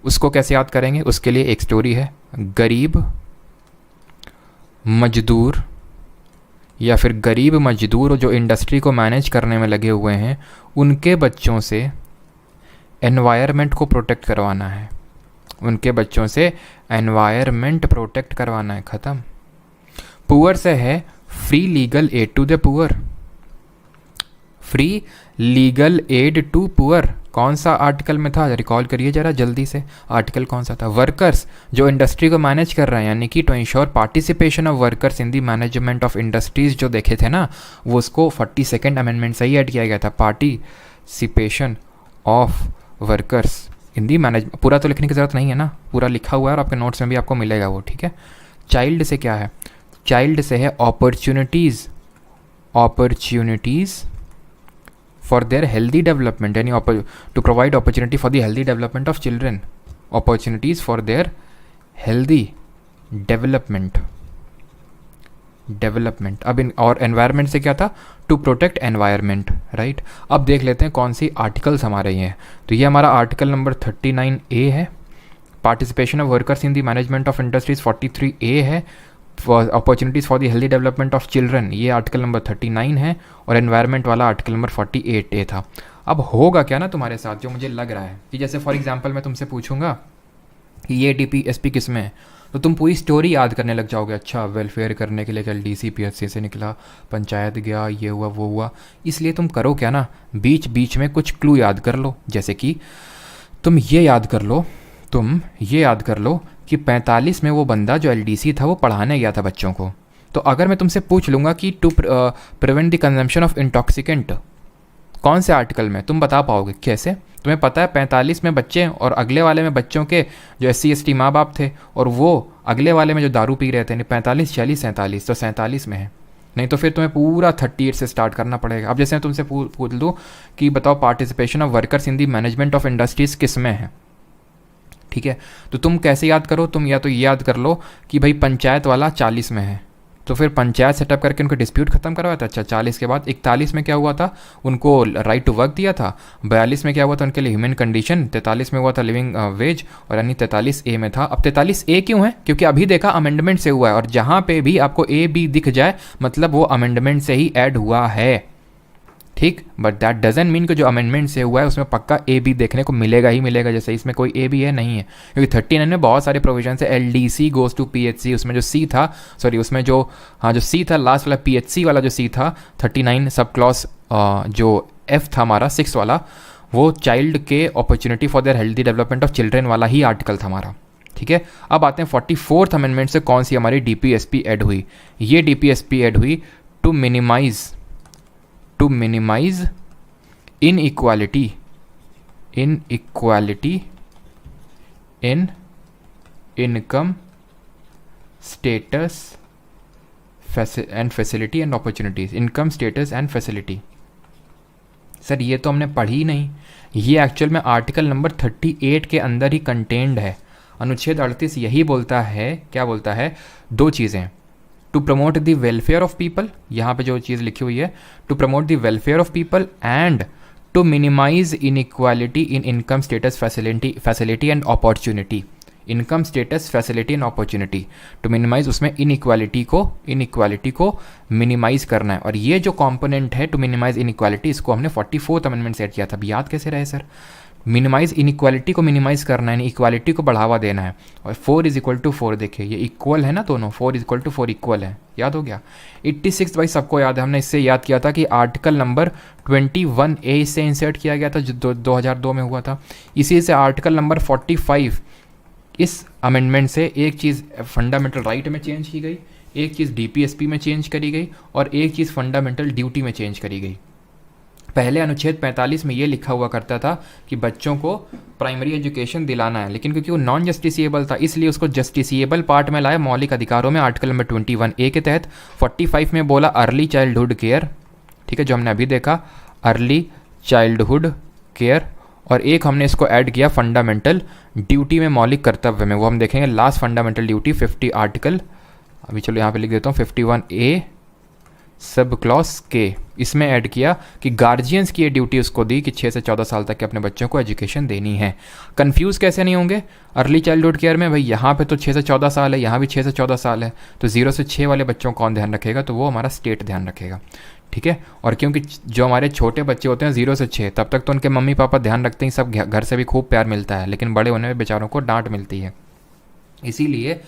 उसको कैसे याद करेंगे, उसके लिए एक स्टोरी है। गरीब मजदूर या फिर गरीब मजदूर जो इंडस्ट्री को मैनेज करने में लगे हुए हैं, उनके बच्चों से एनवायरनमेंट को प्रोटेक्ट करवाना है, उनके बच्चों से एनवायरनमेंट प्रोटेक्ट करवाना है। ख़त्म। पुअर से है free legal aid to the poor, free legal aid to poor. कौन सा आर्टिकल में था, रिकॉल करिए ज़रा जल्दी से, आर्टिकल कौन सा था। वर्कर्स जो इंडस्ट्री को मैनेज कर रहे हैं, यानी कि to ensure participation of workers in the management of industries जो देखे थे ना, वो उसको 42nd अमेंडमेंट से ही ऐड किया गया था। Participation of workers Hindi manage, पूरा तो लिखने की ज़रूरत नहीं है ना, पूरा लिखा हुआ है और आपके नोट्स में भी आपको मिलेगा वो, ठीक है। चाइल्ड से क्या है, चाइल्ड से है opportunities, opportunities for their healthy development, यानी to provide opportunity for the healthy development of children, opportunities for their healthy development, development. अब इन और एनवायरनमेंट से क्या था, टू प्रोटेक्ट एनवायरनमेंट, राइट। अब देख लेते हैं कौन सी आर्टिकल्स हमारे ये हैं। तो ये हमारा आर्टिकल नंबर 39A है, participation of workers in the management of industries 43A है, opportunities for the healthy development of children ये आर्टिकल नंबर 39 है, और एनवायरनमेंट वाला आर्टिकल नंबर 48A था। अब होगा क्या ना तुम्हारे साथ, जो मुझे लग रहा है कि जैसे फॉर एग्जाम्पल मैं तुमसे पूछूंगा कि ये DPSP किस में है, तो तुम पूरी स्टोरी याद करने लग जाओगे। अच्छा, वेलफेयर करने के लिए कल DC PHC से निकला, पंचायत गया, ये हुआ वो हुआ। इसलिए तुम करो क्या ना, बीच बीच में कुछ क्लू याद कर लो। जैसे कि तुम ये याद कर लो, तुम ये याद कर लो कि 45 में वो बंदा जो LDC था वो पढ़ाने गया था बच्चों को। तो अगर मैं तुमसे पूछ लूँगा कि to prevent the consumption of intoxicant कौन से आर्टिकल में, तुम बता पाओगे कैसे? तुम्हें पता है 45 में बच्चे और अगले वाले में बच्चों के जो SC ST माँ बाप थे, और वो अगले वाले में जो दारू पी रहे थे, 45 46 47, तो 47 में है। नहीं तो फिर तुम्हें पूरा 38 से स्टार्ट करना पड़ेगा। अब जैसे मैं तुमसे पूछ दूँ कि बताओ participation of workers in the management of industries किस में है, ठीक है। तो तुम कैसे याद करो, तुम या तो ये याद कर लो कि भाई पंचायत वाला 40 में है, तो फिर पंचायत सेटअप करके उनका डिस्प्यूट खत्म करवाया था। अच्छा, 40 के बाद 41 में क्या हुआ था, उनको राइट टू वर्क दिया था। 42 में क्या हुआ था, उनके लिए ह्यूमन कंडीशन। 43 में हुआ था लिविंग वेज, और यानी 43A में था। अब 43A क्यों है, क्योंकि अभी देखा अमेंडमेंट से हुआ है, और जहाँ पे भी आपको A B दिख जाए मतलब वो अमेंडमेंट से ही ऐड हुआ है, ठीक। बट दैट डजंट मीन कि जो अमेंडमेंट से हुआ है उसमें पक्का A B देखने को मिलेगा ही मिलेगा। जैसे इसमें कोई A B है नहीं है, क्योंकि 39 में बहुत सारे प्रोविजन है। LDC गोज टू PHC, उसमें जो C था, सॉरी उसमें जो जो C था लास्ट वाला, PHC वाला जो C था 39 सब क्लॉज जो F था हमारा 6 वाला, वो चाइल्ड के opportunity for their healthy development of children वाला ही आर्टिकल था हमारा, ठीक है। अब आते हैं 44th अमेंडमेंट से कौन सी हमारी DPSP ऐड हुई। ये DPSP ऐड हुई to minimize inequality in income, status and facility and opportunities, income status and facility। Sir ये तो हमने पढ़ी नहीं, ये एक्चुअल में आर्टिकल नंबर 38 के अंदर ही कंटेंड है। अनुच्छेद 38 यही बोलता है, क्या बोलता है, दो चीज़ें, to promote the welfare of people, यहाँ पे जो चीज़ लिखी हुई है, to promote the welfare of people and to minimize inequality in income status facility and opportunity. Income status facility and opportunity, to minimize, उसमें इनइक्वालिटी को मिनिमाइज करना है। और ये जो कंपोनेंट है टू मिनिमाइज इनइक्वालिटी, इसको हमने 44th अमेंडमेंट से ऐड किया था। याद कैसे रहे सर, मिनिमाइज इनइक्वालिटी को मिनिमाइज करना है, इक्वालिटी को बढ़ावा देना है। और 4 = 4, देखिए ये इक्वल है ना दोनों, 4 = 4 इक्वल है, याद हो गया। 86 भाई सबको याद है, हमने इससे याद किया था कि आर्टिकल नंबर 21A से इंसर्ट किया गया था जो 2002 में हुआ था। इसी से आर्टिकल नंबर 45 इस अमेंडमेंट से एक चीज़ फंडामेंटल राइट में चेंज की गई, एक चीज़ DPSP में चेंज करी गई, और एक चीज़ फंडामेंटल ड्यूटी में चेंज करी गई। पहले अनुच्छेद 45 में ये लिखा हुआ करता था कि बच्चों को प्राइमरी एजुकेशन दिलाना है, लेकिन क्योंकि वो नॉन जस्टिसिएबल था इसलिए उसको जस्टिसिएबल पार्ट में लाया मौलिक अधिकारों में, आर्टिकल नंबर 21A के तहत। 45 में बोला अर्ली चाइल्डहुड केयर, ठीक है, जो हमने अभी देखा अर्ली चाइल्डहुड केयर, और एक हमने इसको ऐड किया फंडामेंटल ड्यूटी में, मौलिक कर्तव्य में, वो हम देखेंगे लास्ट फंडामेंटल ड्यूटी 50 आर्टिकल, अभी चलो यहाँ पे लिख देता हूँ 51A सब क्लॉज के, इसमें ऐड किया कि गार्जियंस की ये ड्यूटी उसको दी कि 6 से 14 साल तक के अपने बच्चों को एजुकेशन देनी है। कंफ्यूज कैसे नहीं होंगे, अर्ली चाइल्डहुड केयर में भाई यहाँ पे तो 6 से 14 साल है, यहाँ भी 6 से 14 साल है, तो 0 से 6 वाले बच्चों को कौन ध्यान रखेगा, तो वो हमारा स्टेट ध्यान रखेगा, ठीक है। और क्योंकि जो हमारे छोटे बच्चे होते हैं 0 से 6 तब तक तो उनके मम्मी पापा ध्यान रखते हैं, सब घर से भी खूब प्यार मिलता है, लेकिन बड़े होने में बेचारों को डांट मिलती है। इसीलिए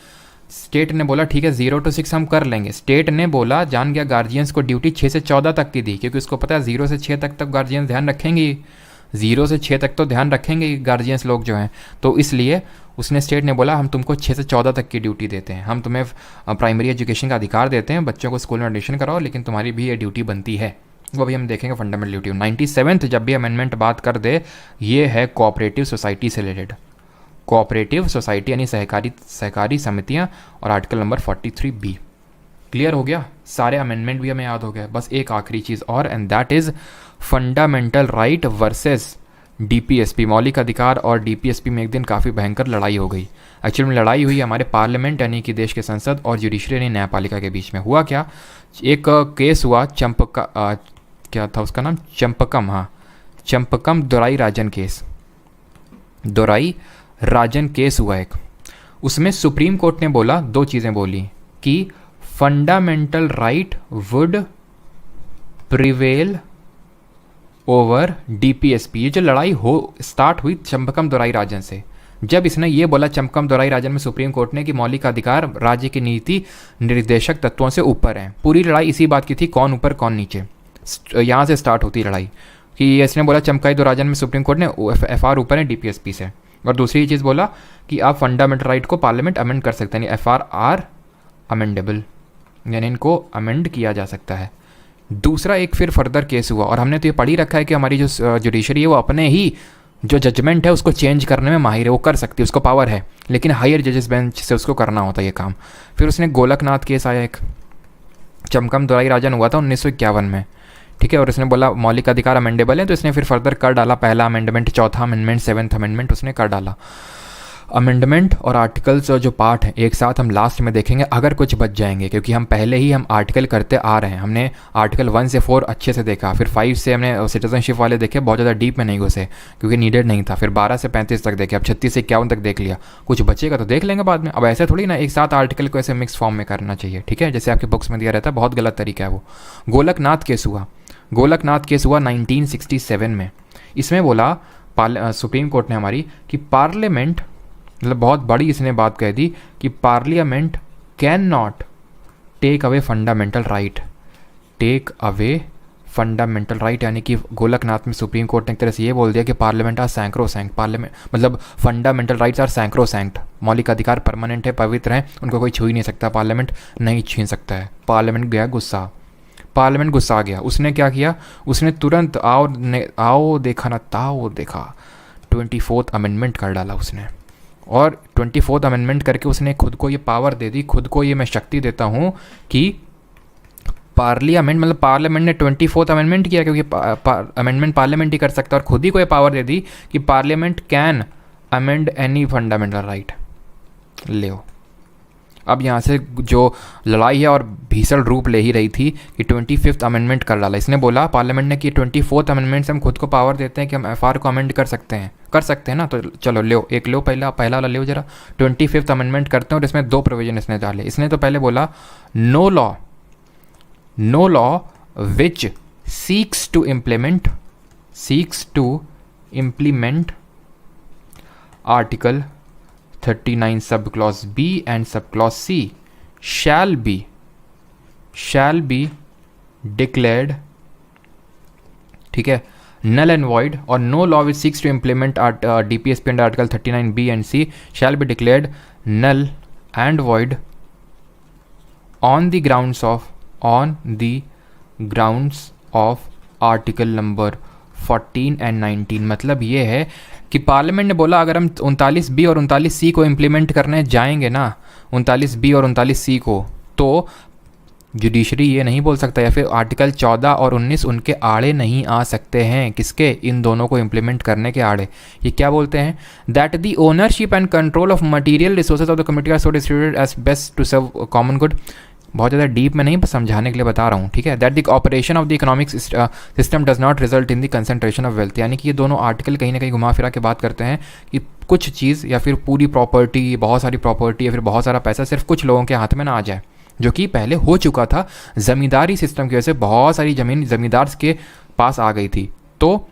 स्टेट ने बोला ठीक है 0 to 6 हम कर लेंगे। स्टेट ने बोला, जान गया, गार्जियंस को ड्यूटी 6 से 14 तक की दी, क्योंकि उसको पता है 0 से 6 तक गार्जियंस ध्यान रखेंगे, 0 से 6 तक तो ध्यान रखेंगे गार्जियंस लोग जो हैं, तो इसलिए उसने स्टेट ने बोला हम तुमको 6 से 14 तक की ड्यूटी देते हैं, हम तुम्हें प्राइमरी एजुकेशन का अधिकार देते हैं, बच्चों को स्कूल में एडमिशन कराओ, लेकिन तुम्हारी भी ये ड्यूटी बनती है, वो भी हम देखेंगे फंडामेंटल ड्यूटी। 97th जब भी अमेंडमेंट बात कर दे, ये है कोऑपरेटिव सोसाइटी से रिलेटेड, कोऑपरेटिव सोसाइटी यानी सहकारी समितियां, और आर्टिकल नंबर 43B। क्लियर हो गया, सारे अमेंडमेंट भी हमें याद हो गए। बस एक आखिरी चीज़ और, and that is fundamental right versus DPSP. मौलिक अधिकार और डीपीएसपी में एक दिन काफ़ी भयंकर लड़ाई हो गई। एक्चुअली में लड़ाई हुई हमारे पार्लियामेंट यानी कि देश के संसद और जुडिशरी यानी न्यायपालिका के बीच में। हुआ क्या, एक केस हुआ क्या था उसका नाम, चंपकम, हाँ चंपकम दोराई राजन केस, दोराई राजन केस हुआ एक। उसमें सुप्रीम कोर्ट ने बोला, दो चीज़ें बोली कि fundamental right would prevail over DPSP. ये जो लड़ाई स्टार्ट हुई चंपकम दोराई राजन से, जब इसने ये बोला चंपकम दोराई राजन में सुप्रीम कोर्ट ने कि मौलिक अधिकार राज्य की नीति निर्देशक तत्वों से ऊपर हैं। पूरी लड़ाई इसी बात की थी, कौन ऊपर कौन नीचे, यहाँ से स्टार्ट होती लड़ाई कि इसने बोला चंपकाई दो राजन में सुप्रीम कोर्ट ने एफआर ऊपर है डीपीएसपी से। और दूसरी चीज़ बोला कि आप फंडामेंटल राइट को पार्लियामेंट अमेंड कर सकते हैं, यानी एफआर आर अमेंडेबल, यानी इनको अमेंड किया जा सकता है। दूसरा एक फिर फर्दर केस हुआ, और हमने तो ये पढ़ ही रखा है कि हमारी जो जुडिशरी है वो अपने ही जो जजमेंट है उसको चेंज करने में माहिर है, वो कर सकती है, उसको पावर है, लेकिन हायर जजेस बेंच से उसको करना होता है ये काम। फिर उसने गोलकनाथ केस आया एक, चंपकम दोराई राजन हुआ था 1951 में, ठीक है, और उसने बोला मौलिक अधिकार अमेंडेबल है, तो इसने फिर फर्दर कर डाला, पहला अमेंडमेंट, चौथा अमेंडमेंट, 7th अमेंडमेंट उसने कर डाला। अमेंडमेंट और आर्टिकल्स जो पार्ट हैं एक साथ हम लास्ट में देखेंगे, अगर कुछ बच जाएंगे, क्योंकि हम पहले ही हम आर्टिकल करते आ रहे हैं। हमने आर्टिकल 1 से 4 अच्छे से देखा, फिर 5 से हमने सिटीजनशिप वाले देखे, बहुत ज़्यादा डीप में नहीं घुसे क्योंकि नीडेड नहीं था, फिर 12 से 35 तक देखे, अब 36 से 51 तक देख लिया, कुछ बचेगा तो देख लेंगे बाद में। अब ऐसे थोड़ी ना एक साथ आर्टिकल को ऐसे मिक्स फॉर्म में करना चाहिए, ठीक है, जैसे आपके बुक्स में दिया रहता है, बहुत गलत तरीका है वो। गोलकनाथ केस हुआ, गोलकनाथ केस हुआ 1967 में। इसमें बोला सुप्रीम कोर्ट ने हमारी कि पार्लियामेंट, मतलब बहुत बड़ी इसने बात कह दी कि parliament can not take away fundamental right, take away fundamental right, यानी कि गोलकनाथ में सुप्रीम कोर्ट ने एक तरह से ये बोल दिया कि पार्लियामेंट आर सैंक्रोसैंक्ट, पार्लियामेंट मतलब फंडामेंटल राइट्स आर सैंक्रोसैंक्ट, मौलिक अधिकार परमानेंट है, पवित्र हैं, उनको कोई छू ही नहीं सकता, पार्लियामेंट नहीं छीन सकता है। पार्लियामेंट गया गुस्सा, पार्लियामेंट गुस्सा आ गया, उसने क्या किया, उसने तुरंत आओ देखा ना ताओ देखा 24th अमेंडमेंट कर डाला उसने, और 24th अमेंडमेंट करके उसने खुद को ये पावर दे दी, खुद को ये मैं शक्ति देता हूँ कि पार्लियामेंट, मतलब पार्लियामेंट ने 24th अमेंडमेंट किया क्योंकि अमेंडमेंट पार्लियामेंट ही कर सकता है, और खुद ही को ये पावर दे दी कि parliament can amend any fundamental right. ले अब यहाँ से जो लड़ाई है और भीषण रूप ले ही रही थी कि 25th अमेंडमेंट कर डाला। इसने बोला पार्लियामेंट ने कि 24th अमेंडमेंट से हम खुद को पावर देते हैं कि हम एफआर को अमेंड कर सकते हैं ना, तो चलो लो एक लो, पहला वाला लो जरा, 25th अमेंडमेंट करते हैं, और इसमें 2 प्रोविजन इसने डाले। इसने तो पहले बोला no law which seeks to implement article 39 sub clause B and sub clause C shall be declared, ठीक है, null and void, और no law which seeks to implement DPSP under article 39B and C shall be declared null and void on the grounds of article number 14 and 19। मतलब ये है कि parliament ने बोला अगर हम 39B और 39C को इम्प्लीमेंट करने जाएंगे ना, 39B और 39C को, तो जुडिशरी ये नहीं बोल सकता, या फिर आर्टिकल 14 और 19 उनके आड़े नहीं आ सकते हैं। किसके? इन दोनों को इम्प्लीमेंट करने के आड़े। ये क्या बोलते हैं? That the ownership and control of material resources of the community are so distributed as best to serve common good. बहुत ज़्यादा डीप में नहीं, समझाने के लिए बता रहा हूँ, ठीक है। That the operation of the economic system does not result in the concentration of wealth. यानी कि ये दोनों आर्टिकल कहीं ना कहीं घुमा फिरा के बात करते हैं कि कुछ चीज़ या फिर पूरी प्रॉपर्टी, बहुत सारी प्रॉपर्टी या फिर बहुत सारा पैसा सिर्फ कुछ लोगों के हाथ में ना आ जाए, जो कि पहले हो चुका था। ज़मींदारी सिस्टम की वजह से बहुत सारी ज़मीन ज़मींदार के पास आ गई थी। तो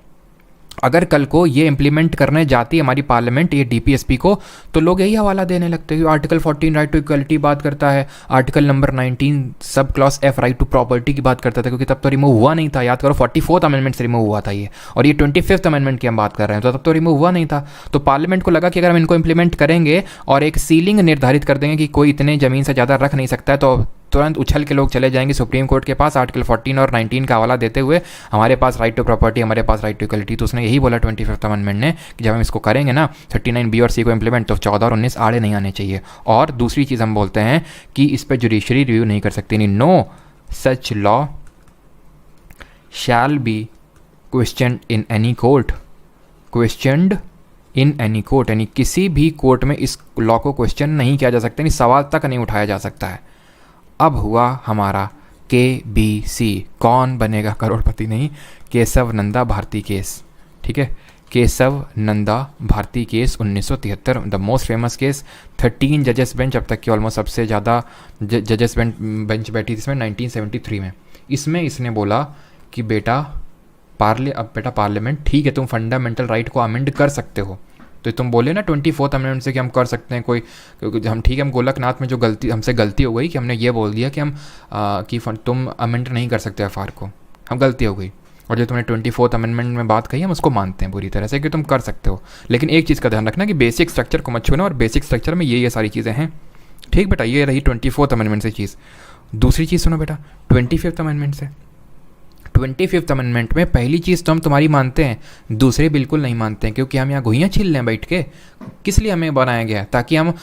अगर कल को ये इम्प्लीमेंट करने जाती है हमारी पार्लियामेंट ये डीपीएसपी को, तो लोग यही हवाला देने लगते हैं। आर्टिकल 14 राइट टू इक्वलिटी बात करता है, article number 19 sub clause F right to property की बात करता था, क्योंकि तब तो रिमूव हुआ नहीं था। याद करो 44th अमेंडमेंट से रिमूव हुआ था ये, और ये 25th अमेंडमेंट की हम बात कर रहे हैं, तो तब तो रिमूव हुआ नहीं था। तो पार्लियामेंट को लगा कि अगर हम इनको इम्प्लीमेंट करेंगे और एक सीलिंग निर्धारित कर देंगे कि कोई इतने ज़मीन से ज़्यादा रख नहीं सकता है, तो तुरंत उछल के लोग चले जाएंगे सुप्रीम कोर्ट के पास आर्टिकल 14 और 19 का हवाला देते हुए, हमारे पास राइट टू प्रॉपर्टी, हमारे पास राइट टू इक्वलिटी। तो उसने यही बोला 25th अमेंडमेंट ने कि जब हम इसको करेंगे ना 39 बी और सी को इम्प्लीमेंट, तो 14 और 19 आड़े नहीं आने चाहिए। और दूसरी चीज़ हम बोलते हैं कि इस पर जुडिशरी रिव्यू नहीं कर सकती, नहीं, no such law shall be question in any court, questioned in any court, यानी किसी भी कोर्ट में इस लॉ को क्वेश्चन नहीं किया जा सकता, यानी सवाल तक नहीं उठाया जा सकता है। अब हुआ हमारा KBC, कौन बनेगा करोड़पति, नहीं, केशव नंदा भारती केस, ठीक है, Kesavananda Bharati case 1973, the most famous case. 13 जजेस बेंच, अब तक की ऑलमोस्ट सबसे ज़्यादा जजेस बेंच बैठी थी इसमें 1973 में। इसमें इसने बोला कि बेटा पार्लियामेंट, ठीक है, तुम फंडामेंटल राइट को अमेंड कर सकते हो। तो तुम बोले ना 24th अमेंडमेंट से कि हम कर सकते हैं कोई, हम ठीक है, हम गोलकनाथ में जो हमसे गलती हो गई कि हमने ये बोल दिया कि हम तुम अमेंड नहीं कर सकते FR को, हम गलती हो गई। और जो तुमने 24th अमेंडमेंट में बात कही हम उसको मानते हैं पूरी तरह से कि तुम कर सकते हो, लेकिन एक चीज़ का ध्यान रखना कि बेसिक स्ट्रक्चर को मत छूना, और बेसिक स्ट्रक्चर में ये सारी चीज़ें हैं, ठीक बेटा। ये रही 24th अमेंडमेंट से चीज़। दूसरी चीज़ सुनो बेटा, 25th अमेंडमेंट से। 25th अमेंडमेंट में पहली चीज़ तो हम तुम्हारी मानते हैं, दूसरे बिल्कुल नहीं मानते हैं, क्योंकि हम यहाँ घुइयाँ छील लें बैठ के। किस लिए हमें बनाया गया है? ताकि हम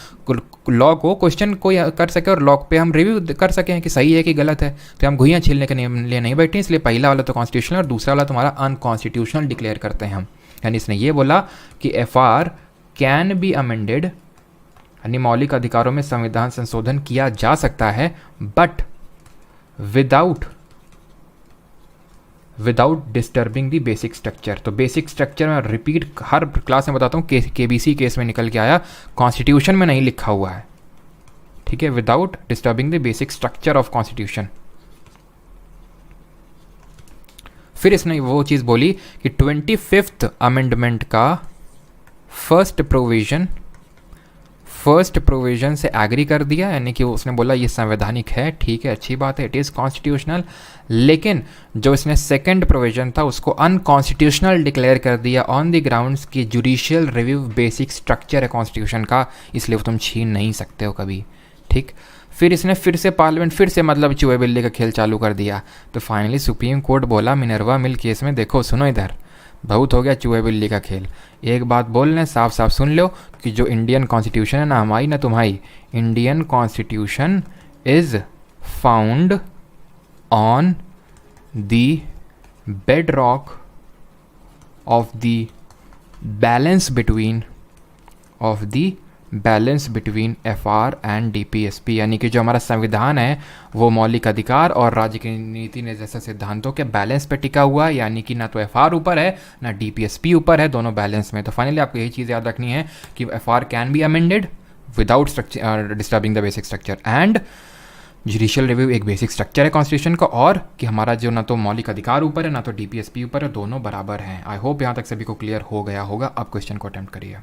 लॉ को क्वेश्चन कोई कर सके और लॉ पे हम रिव्यू कर सकें कि सही है कि गलत है। तो हम घुइयाँ छीलने के लिए नहीं बैठे, इसलिए पहला वाला तो कॉन्स्टिट्यूशनल और दूसरा वाला तुम्हारा अनकॉन्स्टिट्यूशनल डिक्लेयर करते हैं हम। यानी इसने ये बोला कि FR कैन बी अमेंडेड, यानी मौलिक अधिकारों में संविधान संशोधन किया जा सकता है, but without disturbing the basic structure. तो बेसिक स्ट्रक्चर में रिपीट हर क्लास में बताता हूँ, KBC केस में निकल के आया, कॉन्स्टिट्यूशन में नहीं लिखा हुआ है, ठीक है, without disturbing the basic structure of constitution. फिर इसने वो चीज़ बोली कि 25th अमेंडमेंट का फर्स्ट प्रोविजन से एग्री कर दिया, यानी कि उसने बोला ये संवैधानिक है, ठीक है, अच्छी बात है, इट इज़ कॉन्स्टिट्यूशनल। लेकिन जो इसने सेकंड प्रोविजन था उसको अनकॉन्स्टिट्यूशनल डिक्लेयर कर दिया ऑन द ग्राउंड्स की जुडिशियल रिव्यू बेसिक स्ट्रक्चर है कॉन्स्टिट्यूशन का, इसलिए वो तुम छीन नहीं सकते हो कभी, ठीक। फिर इसने फिर से पार्लियामेंट फिर से मतलब चूहे बिल्ली का खेल चालू कर दिया। तो फाइनली सुप्रीम कोर्ट बोला मिनर्वा मिल केस में, देखो सुनो इधर, बहुत हो गया चूहे बिल्ली का खेल, एक बात बोल लें, साफ साफ सुन लो कि जो इंडियन कॉन्स्टिट्यूशन है ना हमारी ना तुम्हारी, Indian constitution is found on the bed rock of the balance between FR and DPSP, यानी कि जो हमारा संविधान है वो मौलिक अधिकार और राज्य की नीति ने जैसे सिद्धांतों के बैलेंस पे टिका हुआ है, यानी कि ना तो FR ऊपर है ना DPSP ऊपर है, दोनों बैलेंस में। तो फाइनली आपको यही चीज़ याद रखनी है कि FR can be amended without disturbing the basic structure, and judicial review एक बेसिक स्ट्रक्चर है कॉन्स्टिट्यूशन का, और कि हमारा जो ना तो मौलिक अधिकार ऊपर है ना तो DPSP ऊपर है, दोनों बराबर हैं। आई होप यहाँ तक सभी को क्लियर हो गया होगा। अब क्वेश्चन को अटेम्प्ट करिए।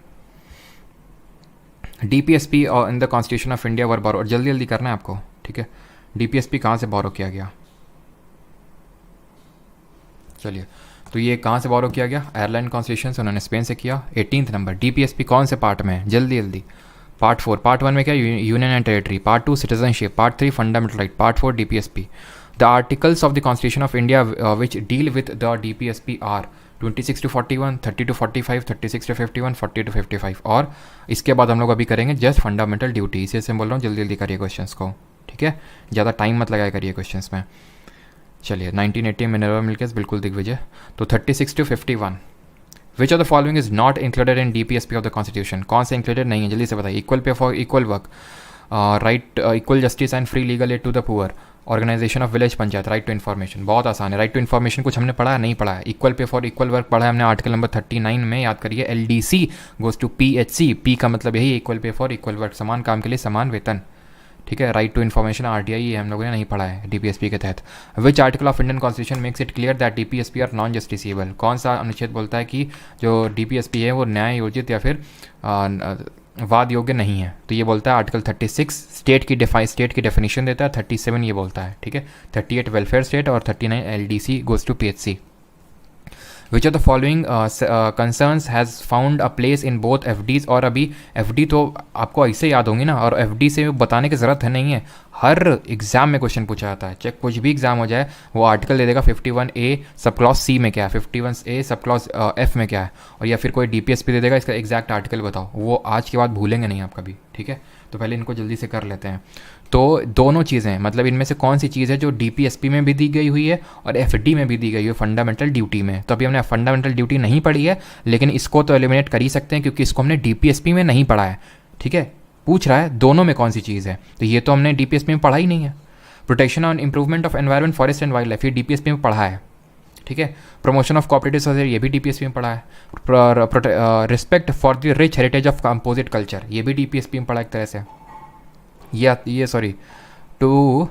DPSP in the constitution of India were borrow, जल्दी जल्दी करना है आपको, ठीक है। DPSP कहाँ से बोरो किया गया? चलिए, तो ये कहाँ से बोरो किया गया? आयरलैंड कॉन्स्टिट्यूशन से, उन्होंने स्पेन से किया। 18th number. DPSP कौन से पार्ट में है? जल्दी जल्दी। पार्ट 4। पार्ट 1 में क्या? Union and territory. Part 2 citizenship. Part 3 fundamental right. Part 4 DPSP। The articles of the constitution of India which deal with the DPSP are 26 to 41, 30 to 45, 36 to 51, 40 to 55। और इसके बाद हम लोग अभी करेंगे जस्ट फंडामेंटल ड्यूटी। इसे से बोल रहा हूँ, जल्दी जल्दी करिए क्वेश्चंस को, ठीक है, ज़्यादा टाइम मत लगाया करिए क्वेश्चंस में। चलिए, 1980 मिनर्वा मिल केस, बिल्कुल दिग्विजय। तो 36 to 51, which of the following is not included in DPSP of the constitution? कौन से इंक्लूडेड नहीं है, जल्दी से बताइए। Equal pay for equal work, right, equal justice and free legal aid to the poor, organisation of village panchayat, right to information. बहुत आसान है, राइट टू इन्फॉर्मेशन कुछ हमने पढ़ा है? नहीं पढ़ा है। Equal pay for equal work पढ़ा है हमने आर्टिकल नंबर 39 में, याद करिए। LDC goes to PHC, P का मतलब यही, equal pay for equal work, समान काम के लिए समान वेतन, ठीक है। राइट टू इन्फॉर्मेशन RTI ये हम लोगों ने नहीं पढ़ा है DPSP के तहत। Which article of Indian constitution makes it clear that DPSP are non justiciable? कौन सा अनुच्छेद बोलता है कि जो DPSP है वो न्याय योजित या फिर वाद योग्य नहीं है? तो ये बोलता है आर्टिकल 36 स्टेट की डेफिनेशन देता है, 37 ये बोलता है, ठीक है। 38 वेलफेयर स्टेट और 39 LDC goes to PHC। Which of the following concerns has found a place in both FDs? और अभी FD तो आपको ऐसे याद होंगी ना, और FD से बताने की ज़रूरत है नहीं है, हर एग्जाम में क्वेश्चन पूछा जाता है, चाहे कुछ भी एग्जाम हो जाए, वो आर्टिकल दे देगा 51A सब क्लॉज सी में क्या है, 51A सब क्लॉज एफ में क्या है, और या फिर कोई DPSP दे देगा इसका एग्जैक्ट आर्टिकल बताओ। वो आज के बाद भूलेंगे नहीं आप कभी, ठीक है। तो पहले इनको जल्दी से कर लेते हैं। तो दोनों चीज़ें, मतलब इनमें से कौन सी चीज़ है जो DPSP में भी दी गई हुई है और FD में भी दी गई है, फंडामेंटल ड्यूटी में। तो अभी हमने फंडामेंटल ड्यूटी नहीं पढ़ी है, लेकिन इसको तो एलिमिनेट कर ही सकते हैं क्योंकि इसको हमने DPSP में नहीं पढ़ा है, ठीक है। पूछ रहा है दोनों में कौन सी चीज़ है, तो ये तो हमने DPSP में पढ़ा ही नहीं है। Protection on improvement of environment forest and wild life, ये DPSP में पढ़ा है, ठीक है। प्रमोशन ऑफ कोऑपरेटिव सोसाइटी, ये भी DPSP में पढ़ा है। Respect for the rich heritage of composite culture, ये भी DPSP में पढ़ा एक तरह से। ये सॉरी टू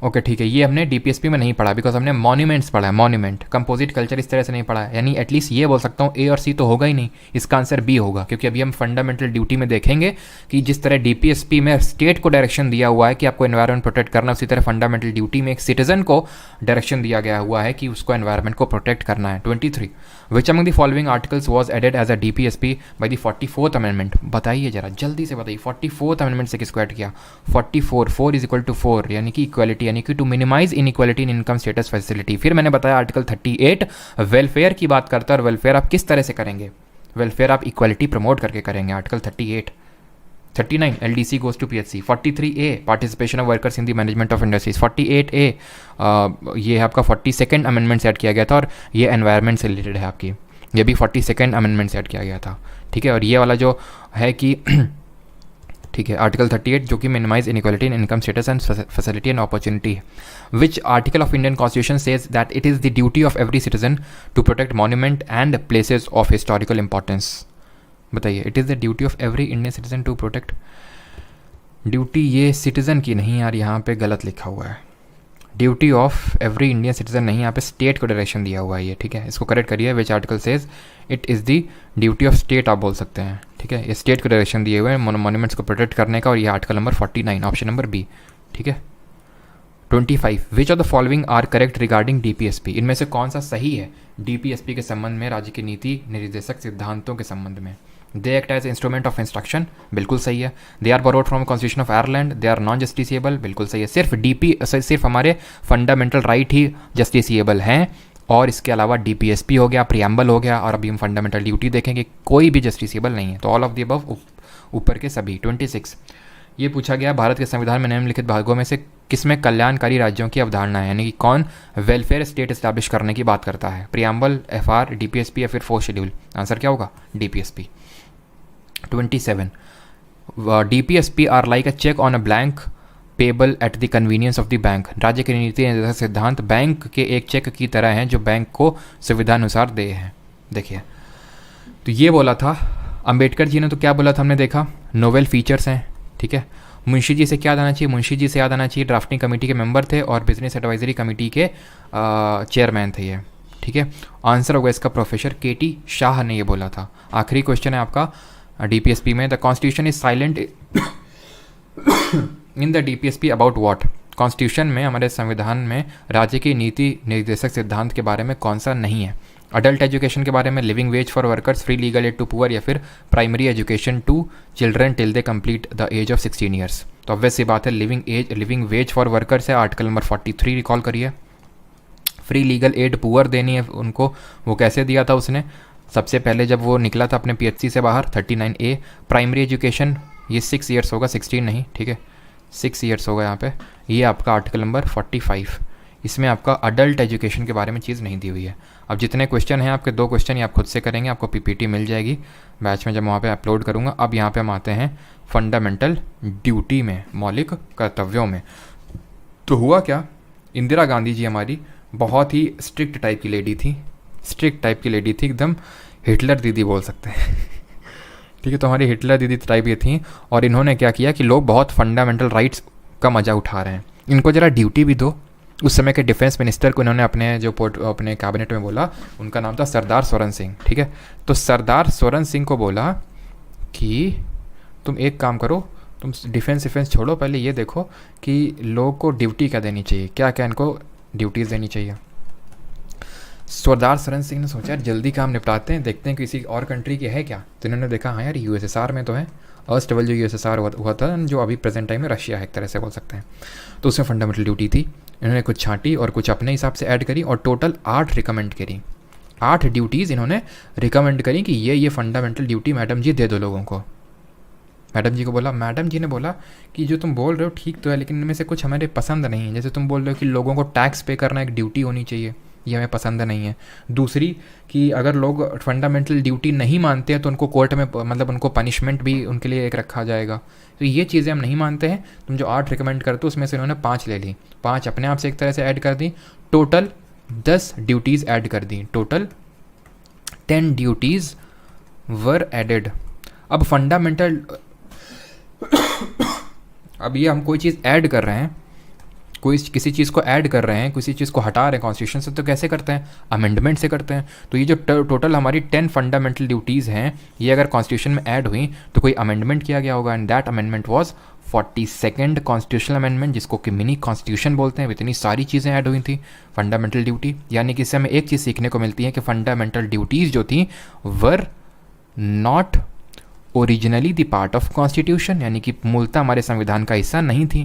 ओके ठीक है, ये हमने DPSP में नहीं पढ़ा बिकॉज हमने मॉन्यूमेंट्स पढ़ा है, मॉन्यूमेंट कंपोजिट कल्चर इस तरह से नहीं पढ़ा है। यानी एटलीस्ट ये बोल सकता हूँ A और C तो होगा ही नहीं, इसका आंसर B होगा, क्योंकि अभी हम फंडामेंटल ड्यूटी में देखेंगे कि जिस तरह DPSP में स्टेट को डायरेक्शन दिया हुआ है कि आपको एनवायरमेंट प्रोटेक्ट करना, उसी तरह फंडामेंटल ड्यूटी में एक सिटीजन को डायरेक्शन दिया गया हुआ है कि उसको एनवायरमेंट को प्रोटेक्ट करना है। 23 which among the following articles was added as a DPSP by the 44th amendment, बताइए जरा जल्दी से बताइए 44th अमेंडमेंट से किसको ऐड किया। 4 इज इक्वल टू 4 यानी कि इक्वालिटी, यानी कि to minimize inequality in income status facility. फिर मैंने बताया आर्टिकल 38 वेलफेयर की बात करता है, और वेलफेयर आप किस तरह से करेंगे, वेलफेयर आप इक्वालिटी प्रमोट करके करेंगे। Article 38 39 LDC goes to PHC। 43A participation of workers in the management of industries. 48A ये आपका 42nd अमेंडमेंट से ऐड किया गया था, और ये एनवायरनमेंट से रिलेटेड है आपकी, ये भी 42nd अमेंडमेंट से ऐड किया गया था, ठीक है। और ये वाला जो है कि ठीक है आर्टिकल 38 जो कि minimise inequality in income status and facility and opportunity. Which article of Indian constitution says that it is the duty of every citizen to protect monument and places of historical importance, बताइए। It is the duty of every Indian citizen to protect, duty ये citizen की नहीं यार, यहाँ पे गलत लिखा हुआ है, duty of every Indian citizen नहीं, यहाँ पे स्टेट को डायरेक्शन दिया हुआ है ये, ठीक है। इसको करेक्ट करिए, which article says it is the duty of state आप बोल सकते हैं, ठीक है। ये स्टेट को डायरेक्शन दिए हुए हैं मॉन्यूमेंट्स को प्रोटेक्ट करने का, और ये article number 49 option number B, ठीक है। 25 which of the following are correct regarding DPSP, इनमें से कौन सा सही है DPSP के संबंध में, राज्य की नीति निर्देशक सिद्धांतों के संबंध में। They act as instrument of instruction, बिल्कुल सही है। They are borrowed from constitution of Ireland, they are non justiciable, बिल्कुल सही है। सिर्फ हमारे फंडामेंटल राइट ही जस्टिसिएबल हैं, और इसके अलावा DPSP हो गया, प्रियम्बल हो गया, और अभी हम फंडामेंटल ड्यूटी देखेंगे, कोई भी जस्टिसिएबल नहीं है। तो ऑल ऑफ द अबव ऊपर के सभी। 26 ये पूछा गया भारत के संविधान में निम्नलिखित भागों में से किसमें कल्याणकारी राज्यों की अवधारणा है, यानी कि कौन वेलफेयर स्टेट एस्टैब्लिश करने की बात करता है, प्रियम्बल, FR, DPSP या फिर 4th शेड्यूल। आंसर क्या होगा, DPSP। 27 DPSP are like a cheque on a blank payable at the convenience of the bank, राज्य की नीति निर्देशक सिद्धांत बैंक के एक चेक की तरह हैं जो बैंक को सुविधानुसार दे हैं। देखिए तो ये बोला था अंबेडकर जी ने, तो क्या बोला था हमने देखा, नोवेल फीचर्स हैं, ठीक है। मुंशी जी से क्या याद आना चाहिए, मुंशी जी से याद आना चाहिए ड्राफ्टिंग कमेटी के मेंबर थे और बिजनेस एडवाइजरी कमेटी के चेयरमैन थे ये, ठीक है। आंसर होगा इसका प्रोफेसर KT शाह ने ये बोला था। आखिरी क्वेश्चन है आपका DPSP में, the constitution is silent in the DPSP about what, constitution में हमारे संविधान में राज्य की नीति निर्देशक सिद्धांत के बारे में कौन सा नहीं है। अडल्ट एजुकेशन के बारे में, living wage for workers, free legal aid to poor, या फिर primary education to children till they complete the age of 16 years. तो ऑब्वियस सी बात है लिविंग वेज फॉर वर्कर्स है, आर्टिकल नंबर 43 रिकॉल करिए। फ्री लीगल एड पुअर देनी है उनको, वो कैसे दिया था उसने, सबसे पहले जब वो निकला था अपने PHC से बाहर, 39A। प्राइमरी एजुकेशन ये 6 ईयर्स होगा, 16 नहीं, ठीक है, 6 ईयर्स होगा यहाँ पे। ये आपका आर्टिकल नंबर 45, इसमें आपका अडल्ट एजुकेशन के बारे में चीज़ नहीं दी हुई है। अब जितने क्वेश्चन हैं आपके 2 क्वेश्चन ये आप खुद से करेंगे, आपको PPT मिल जाएगी बैच में जब वहाँ पे अपलोड करूँगा। अब यहाँ पे हम आते हैं फंडामेंटल ड्यूटी में, मौलिक कर्तव्यों में। तो हुआ क्या, इंदिरा गांधी जी हमारी बहुत ही स्ट्रिक्ट टाइप की लेडी थी, एकदम हिटलर दीदी बोल सकते हैं ठीक है। तो हमारी हिटलर दीदी टाइप ये थी, और इन्होंने क्या किया कि लोग बहुत फंडामेंटल राइट्स का मजा उठा रहे हैं, इनको ज़रा ड्यूटी भी दो। उस समय के डिफेंस मिनिस्टर को इन्होंने अपने कैबिनेट में बोला, उनका नाम था सरदार सोरन सिंह, ठीक है। तो सरदार सोरन सिंह को बोला कि तुम एक काम करो, तुम डिफेंस छोड़ो, पहले ये देखो कि लोग को ड्यूटी क्या देनी चाहिए, क्या क्या इनको ड्यूटीज़ देनी चाहिए। सरदार सोरन सिंह ने सोचा यार जल्दी काम निपटाते हैं, देखते हैं किसी और कंट्री की है क्या। तो इन्होंने देखा हाँ यार USSR में तो है, अर्स्ट जो यूएसएसआर हुआ था, जो अभी प्रेजेंट टाइम में रशिया है एक तरह से बोल सकते हैं। तो उसमें फंडामेंटल ड्यूटी थी, इन्होंने कुछ छांटी और कुछ अपने हिसाब से ऐड करी और टोटल 8 रिकमेंड करी। 8 ड्यूटीज़ इन्होंने रिकमेंड करी कि ये फंडामेंटल ड्यूटी मैडम जी दे दो लोगों को। मैडम जी को बोला, मैडम जी ने बोला कि जो तुम बोल रहे हो ठीक तो है, लेकिन इनमें से कुछ हमारे पसंद नहीं है। जैसे तुम बोल रहे हो कि लोगों को टैक्स पे करना एक ड्यूटी होनी चाहिए, ये हमें पसंद नहीं है। दूसरी कि अगर लोग फंडामेंटल ड्यूटी नहीं मानते हैं तो उनको कोर्ट में मतलब उनको पनिशमेंट भी उनके लिए एक रखा जाएगा, तो ये चीज़ें हम नहीं मानते हैं। तुम जो 8 रिकमेंड करते हो उसमें से इन्होंने 5 ले ली, 5 अपने आप से एक तरह से ऐड कर दी, टोटल 10 ड्यूटीज़ ऐड कर दी, टोटल 10 ड्यूटीज़ वर एडेड। अब फंडामेंटल अब ये हम कोई चीज़ ऐड कर रहे हैं, कोई किसी चीज़ को ऐड कर रहे हैं, किसी चीज़ को हटा रहे हैं कॉन्स्टिट्यूशन से, तो कैसे करते हैं? अमेंडमेंट से करते हैं। तो ये जो टोटल हमारी 10 फंडामेंटल ड्यूटीज़ हैं, ये अगर कॉन्स्टिट्यूशन में ऐड हुई तो कोई अमेंडमेंट किया गया होगा, and that amendment was 42nd constitutional amendment, जिसको कि मिनी कॉन्स्टिट्यूशन बोलते हैं। इतनी सारी चीज़ें ऐड हुई थी फंडामेंटल ड्यूटी, यानी कि इससे हमें एक चीज़ सीखने को मिलती है कि फंडामेंटल ड्यूटीज़ जो थी were not originally the part of constitution, यानी कि मूलतः हमारे संविधान का हिस्सा नहीं थी,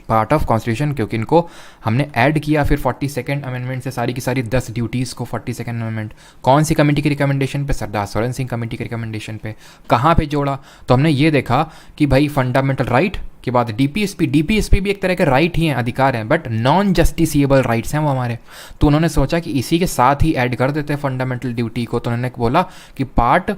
पार्ट ऑफ कॉन्स्टिट्यूशन, क्योंकि इनको हमने ऐड किया फिर 42nd अमेंडमेंट से सारी की सारी 10 ड्यूटीज़ को। 42nd अमेंडमेंट कौन सी कमेटी की रिकमेंडेशन पे? सरदार सरोन सिंह कमेटी की रिकमेंडेशन पे। कहाँ पे जोड़ा? तो हमने ये देखा कि भाई फंडामेंटल राइट के बाद डीपीएसपी भी एक तरह के राइट ही हैं, अधिकार हैं, बट नॉन जस्टिसिएबल राइट्स हैं वो हमारे। तो उन्होंने सोचा कि इसी के साथ ही ऐड कर देते हैं फंडामेंटल ड्यूटी को। तो उन्होंने बोला कि पार्ट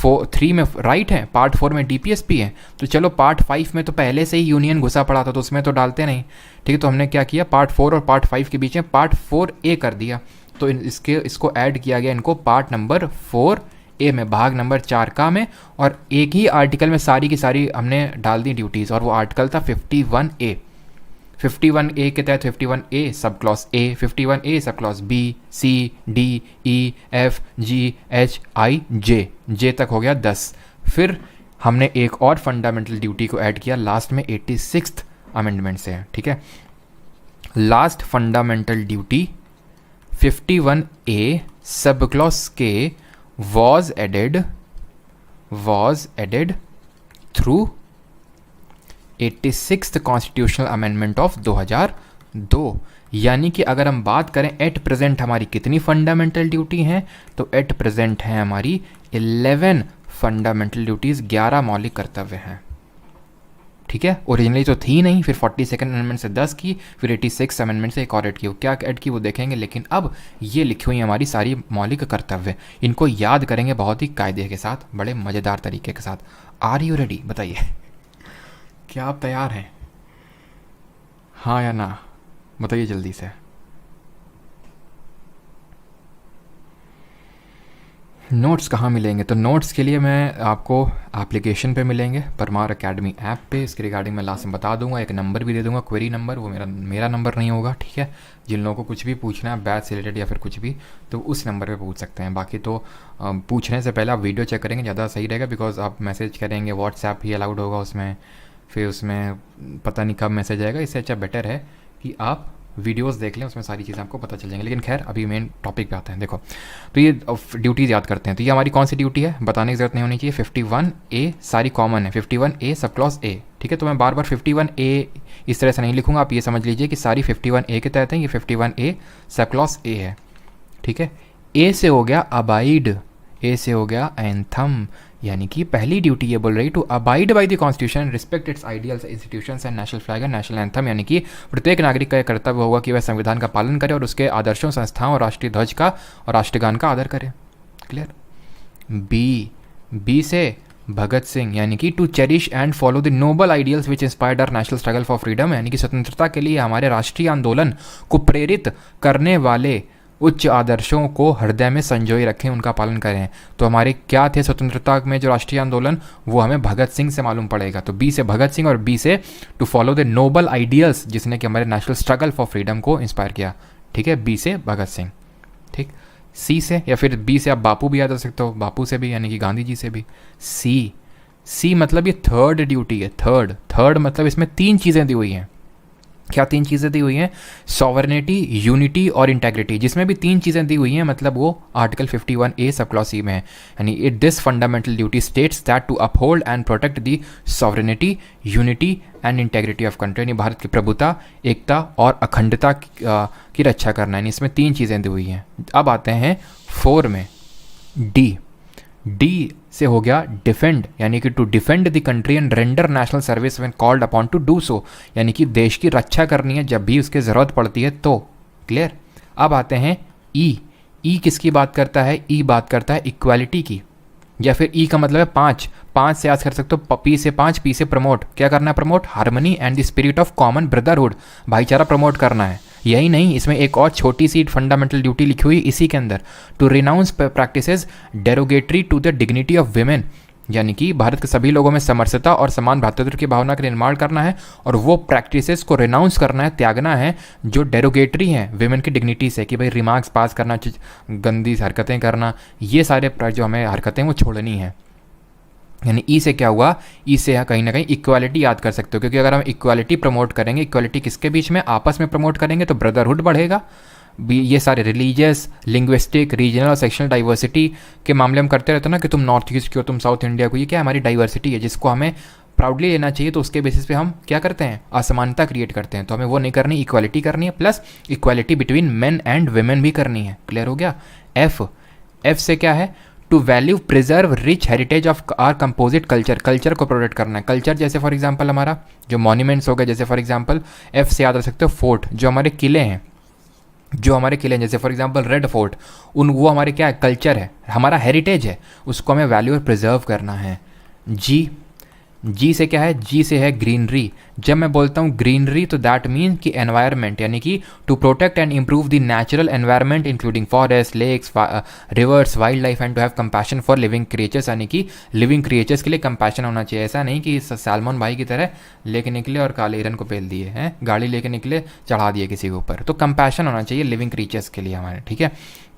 3 में राइट है, पार्ट 4 में डीपीएसपी है, तो चलो पार्ट 5 में तो पहले से ही यूनियन घुसा पड़ा था तो उसमें तो डालते नहीं, ठीक है। तो हमने क्या किया, पार्ट 4 और पार्ट 5 के बीच में पार्ट 4A कर दिया। तो इसको ऐड किया गया इनको पार्ट नंबर 4A में, भाग नंबर 4 का में, और एक ही आर्टिकल में सारी की सारी हमने डाल दी ड्यूटीज़, और वो आर्टिकल था 51A। 51A के तहत 51A sub clause A, 51A sub clause B, C, D, E, F, G, H, I, J तक हो गया 10। फिर हमने एक और फंडामेंटल ड्यूटी को ऐड किया लास्ट में 86th अमेंडमेंट से, ठीक है। Last fundamental duty 51A sub clause के was added through 86th constitutional amendment of 2002। यानी कि अगर हम बात करें एट प्रेजेंट हमारी कितनी फंडामेंटल ड्यूटी हैं, तो एट प्रेजेंट है हमारी 11 फंडामेंटल ड्यूटीज़, 11 मौलिक कर्तव्य हैं, ठीक है। ओरिजिनली तो थी नहीं, फिर 42nd अमेंडमेंट से 10 की, फिर 86 अमेंडमेंट से एक और ऐड की। क्या ऐड की वो देखेंगे, लेकिन अब ये लिखी हुई हमारी सारी मौलिक कर्तव्य, इनको याद करेंगे बहुत ही कायदे के साथ, बड़े मज़ेदार तरीके के साथ। Are you ready? बताइए, क्या आप तैयार हैं? हाँ या ना बताइए जल्दी से। नोट्स कहाँ मिलेंगे? तो नोट्स के लिए मैं आपको एप्लीकेशन पे मिलेंगे, परमार एकेडमी ऐप पे। इसके रिगार्डिंग मैं लास्ट में बता दूंगा, एक नंबर भी दे दूंगा, क्वेरी नंबर, वो मेरा नंबर नहीं होगा, ठीक है। जिन लोगों को कुछ भी पूछना है बैच से रिलेटेड या फिर कुछ भी, तो उस नंबर पे पूछ सकते हैं। बाकी तो पूछने से पहले आप वीडियो चेक करेंगे, ज़्यादा सही रहेगा, बिकॉज आप मैसेज करेंगे, व्हाट्सएप ही अलाउड होगा उसमें, फिर उसमें पता नहीं कब मैसेज आएगा। इससे अच्छा बेटर है कि आप वीडियोस देख लें, उसमें सारी चीज़ें आपको पता चल जाएंगी। लेकिन खैर अभी मेन टॉपिक पे आते हैं। देखो, तो ये ड्यूटीज़ याद करते हैं। तो ये हमारी कौन सी ड्यूटी है बताने की ज़रूरत नहीं होनी चाहिए। 51A सारी कॉमन है, 51A सब क्लॉज A, ठीक है। तो मैं बार बार 51A इस तरह से नहीं लिखूंगा, आप ये समझ लीजिए कि सारी 51A के तहत हैं, ये 51A सब क्लॉज A है, ठीक है। A से हो गया अबाइड, A से हो गया एंथम, यानी कि पहली ड्यूटी ये बोल रही to abide by the constitution, respect its ideals, institutions and national flag and national anthem, यानी कि प्रत्येक नागरिक का यह कर्तव्य होगा कि वह संविधान का पालन करे और उसके आदर्शों, संस्थाओं और राष्ट्रीय ध्वज का और राष्ट्रगान का आदर करे। क्लियर। बी से भगत सिंह, यानी कि to cherish and follow the noble ideals which inspired our national struggle for freedom, यानी कि स्वतंत्रता के लिए हमारे राष्ट्रीय आंदोलन को प्रेरित करने वाले उच्च आदर्शों को हृदय में संजोए रखें, उनका पालन करें। तो हमारे क्या थे स्वतंत्रता में जो राष्ट्रीय आंदोलन, वो हमें भगत सिंह से मालूम पड़ेगा। तो बी से भगत सिंह और बी से to follow the noble ideals, जिसने कि हमारे नेशनल स्ट्रगल फॉर फ्रीडम को इंस्पायर किया, ठीक है। बी से भगत सिंह, ठीक। सी से, या फिर बी से आप बापू भी याद कर सकते हो, बापू से भी, यानी कि गांधी जी से भी। सी मतलब ये थर्ड ड्यूटी है, थर्ड मतलब इसमें 3 चीज़ें दी हुई हैं। क्या तीन चीज़ें दी हुई हैं? सॉवरेनिटी, यूनिटी और इंटेग्रिटी। जिसमें भी तीन चीज़ें दी हुई हैं मतलब वो article 51A sub clause C में है। यानी it this fundamental duty states that to uphold and protect the sovereignty, unity and integrity of country, यानी भारत की प्रभुता, एकता और अखंडता की रक्षा करना। यानी इसमें तीन चीज़ें दी हुई हैं। अब आते हैं 4 में, डी से हो गया डिफेंड, यानी कि to defend the country and render national service when called upon to do so, यानी कि देश की रक्षा करनी है जब भी उसकी ज़रूरत पड़ती है तो। क्लियर। अब आते हैं ई किसकी बात करता है? ई बात करता है इक्वालिटी की, या फिर ई का मतलब है पाँच से याद कर सकते हो। पी से पाँच, पी से प्रमोट, क्या करना है? Promote harmony and the spirit of common brotherhood, भाईचारा प्रमोट करना है। यही नहीं, इसमें एक और छोटी सी फंडामेंटल ड्यूटी लिखी हुई इसी के अंदर, to renounce practices derogatory to the dignity of women, यानी कि भारत के सभी लोगों में समरसता और समान भ्रातृत्व की भावना का निर्माण करना है और वो प्रैक्टिसेस को रिनाउंस करना है, त्यागना है जो डेरोगेटरी हैं विमेन की डिग्निटी से, कि भाई रिमार्क्स पास करना, गंदी हरकतें करना, ये सारे जो हमें हरकतें वो छोड़नी है। यानी ई से क्या हुआ? ई से कहीं ना कहीं इक्वालिटी याद कर सकते हो, क्योंकि अगर हम इक्वालिटी प्रमोट करेंगे, इक्वालिटी किसके बीच में? आपस में प्रमोट करेंगे तो ब्रदरहुड बढ़ेगा। ये सारे रिलीजियस, लिंग्विस्टिक, रीजनल और सेक्शनल डाइवर्सिटी के मामले हम करते रहते हैं ना, कि तुम नॉर्थ ईस्ट की हो, तुम साउथ इंडिया को, ये क्या हमारी डाइवर्सिटी है जिसको हमें प्राउडली लेना चाहिए। तो उसके बेसिस पे हम क्या करते हैं? असमानता क्रिएट करते हैं। तो हमें वो नहीं करनी, इक्वालिटी करनी है, plus equality between main and women भी करनी है। क्लियर हो गया। एफ से क्या है? To value preserve rich heritage of our composite culture, culture को प्रोटेक्ट करना है। कल्चर जैसे फॉर एग्जांपल हमारा जो मॉन्यूमेंट्स हो गए, जैसे फॉर एग्जांपल एफ से याद रख सकते हो फोर्ट, जो हमारे किले हैं, जैसे फॉर एग्जांपल रेड फोर्ट, वो हमारे क्या है? कल्चर है, हमारा हेरिटेज है, उसको हमें वैल्यू और प्रिजर्व करना है। जी से क्या है? जी से है ग्रीनरी। जब मैं बोलता हूँ ग्रीनरी तो दैट मीन कि एनवायरनमेंट, यानी कि to protect and improve the natural environment including forest, lakes, rivers, wild life and to have compassion for living creatures, यानी कि लिविंग क्रिएचर्स के लिए कंपैशन होना चाहिए। ऐसा नहीं कि सैल्मन भाई की तरह लेके निकले और काले हिरन को पेल दिए हैं, गाड़ी लेके निकले चढ़ा दिए किसी के ऊपर। तो कंपैशन होना चाहिए लिविंग क्रिएचर्स के लिए हमारे, ठीक है।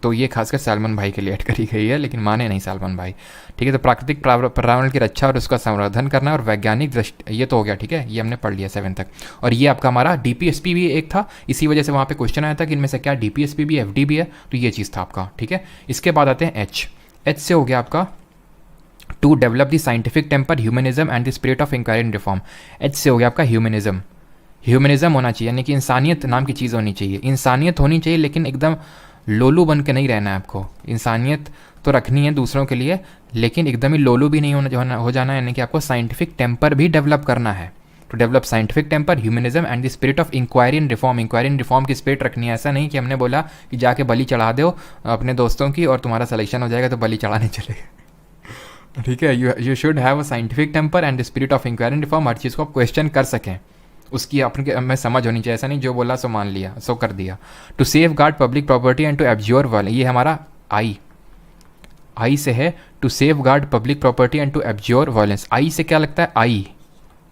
तो ये खासकर सैल्मन भाई के लिए ऐड करी गई है, लेकिन माने नहीं सैल्मन भाई, ठीक है। तो प्राकृतिक पर्यावरण की रक्षा और उसका संवर्धन करना और वैज्ञानिक दृष्टि, ये तो हो गया, ठीक है, ये हमने पढ़ लिया 7 तक। और ये आपका हमारा डीपीएसपी भी एक था, इसी वजह से वहाँ पे क्वेश्चन आया था कि इनमें से क्या डीपीएसपी भी, एफडी भी है, तो ये चीज़ था आपका, ठीक है। इसके बाद आते हैं एच से हो गया आपका to develop the scientific temper, humanism and the spirit of inquiry and reform. H से हो गया आपका ह्यूमनिज्म होना चाहिए, यानी कि इंसानियत नाम की चीज़ होनी चाहिए, इंसानियत होनी चाहिए, लेकिन एकदम लोलू बन के नहीं रहना है आपको। इंसानियत तो रखनी है दूसरों के लिए, लेकिन एकदम ही लोलू भी नहीं हो जाना है, यानी कि आपको साइंटिफिक टेम्पर भी डेवलप करना है। To develop scientific temper, humanism and the spirit of inquiry and reform, inquiry and reform की स्पिरिट रखनी है। ऐसा नहीं कि हमने बोला कि जाके बलि चढ़ा दो अपने दोस्तों की और तुम्हारा सिलेक्शन हो जाएगा तो बलि चढ़ाने चले, ठीक है। You should have a scientific temper and the spirit of inquiry and reform, हर चीज़ को आप क्वेश्चन कर सकें, उसकी अपने हमें समझ होनी चाहिए। ऐसा नहीं जो बोला सो मान लिया, सो कर दिया। To safeguard public property and to abjure violence, ये हमारा आई से है to safeguard public property and to abjure violence. I से क्या लगता है?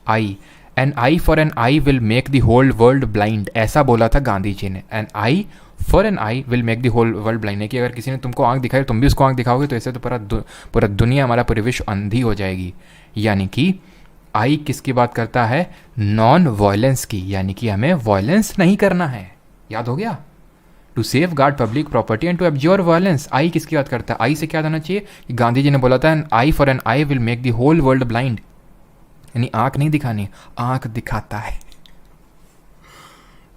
I an eye for an eye will make the whole world blind, ऐसा बोला था गांधी जी ने। An eye for an eye will make the whole world blind, है कि अगर किसी ने तुमको आंख दिखाई तुम भी उसको आंख दिखाओगे तो ऐसे तो पूरा दुनिया, हमारा पूरी विश्व अंधी हो जाएगी। यानी कि आई किसकी बात करता है? नॉन वायलेंस की, यानी कि हमें वायलेंस नहीं करना है। याद हो गया? To safeguard public property and to abjure violence, I किसकी बात करता है? आई से क्या होना चाहिए कि गांधी जी ने बोला था an eye for an eye will make the whole world blind, यानी आंख नहीं दिखानी, आंख दिखाता है,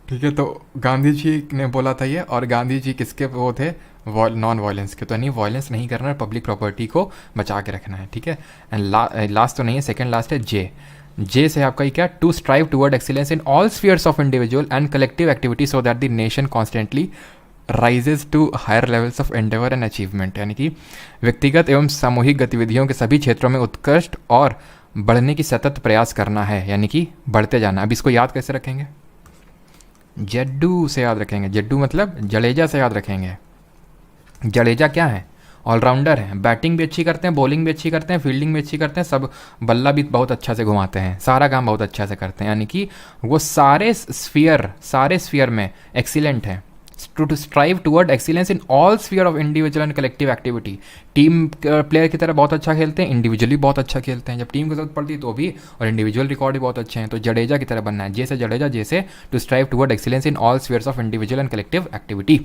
ठीक है। तो गांधी जी ने बोला था ये, और गांधी जी किसके वो थे? नॉन वायलेंस के, तो यानी वायलेंस नहीं करना है, पब्लिक प्रॉपर्टी को बचा के रखना है, ठीक है। एंड लास्ट तो नहीं है, सेकंड लास्ट है जे से आपका ये क्या? To strive toward excellence in all spheres of individual and collective activity so that the nation constantly rises to higher levels of endeavour and achievement, यानी कि व्यक्तिगत एवं सामूहिक गतिविधियों के सभी क्षेत्रों में उत्कृष्ट और बढ़ने की सतत प्रयास करना है, यानी कि बढ़ते जाना। अब इसको याद कैसे रखेंगे? जड्डू से याद रखेंगे। जड्डू मतलब जडेजा से याद रखेंगे। जडेजा क्या है? ऑलराउंडर हैं, बैटिंग भी अच्छी करते हैं, बॉलिंग भी अच्छी करते हैं, फील्डिंग भी अच्छी करते हैं, सब बल्ला भी बहुत अच्छा से घुमाते हैं, सारा काम बहुत अच्छा से करते हैं, यानी कि वो सारे स्फीयर में एक्सीलेंट हैं। To strive toward excellence in all sphere of individual and collective activity. Team player की तरह बहुत अच्छा खेलते हैं, इंडिविजुअली बहुत अच्छा खेलते हैं, जब टीम की जरूरत पड़ती है तो भी, और इंडिविजुअल रिकॉर्ड भी बहुत अच्छे हैं। तो जडेजा की तरह बनना है, जैसे जडेजा जैसे, to strive toward excellence in all spheres of individual and collective activity.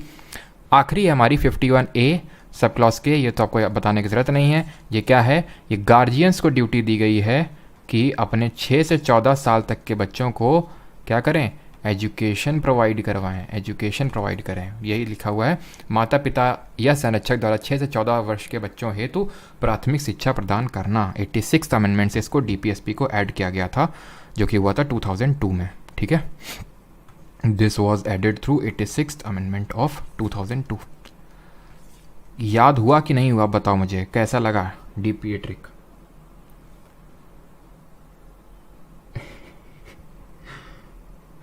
आखिरी है हमारी 51A सब क्लॉज के, ये तो आपको बताने की ज़रूरत नहीं है। ये क्या है, ये गार्जियंस को ड्यूटी दी गई है कि अपने 6 से 14 साल तक के बच्चों को क्या करें, एजुकेशन प्रोवाइड करवाएं, एजुकेशन प्रोवाइड करें। यही लिखा हुआ है, माता पिता या संरक्षक द्वारा 6 से 14 वर्ष के बच्चों हेतु प्राथमिक शिक्षा प्रदान करना। 86th अमेंडमेंट से इसको डीपीएसपी को ऐड किया गया था, जो कि हुआ था 2002 में। ठीक है, this was added through 86th amendment of 2002। याद हुआ कि नहीं हुआ बताओ मुझे, कैसा लगा डीपीए ट्रिक?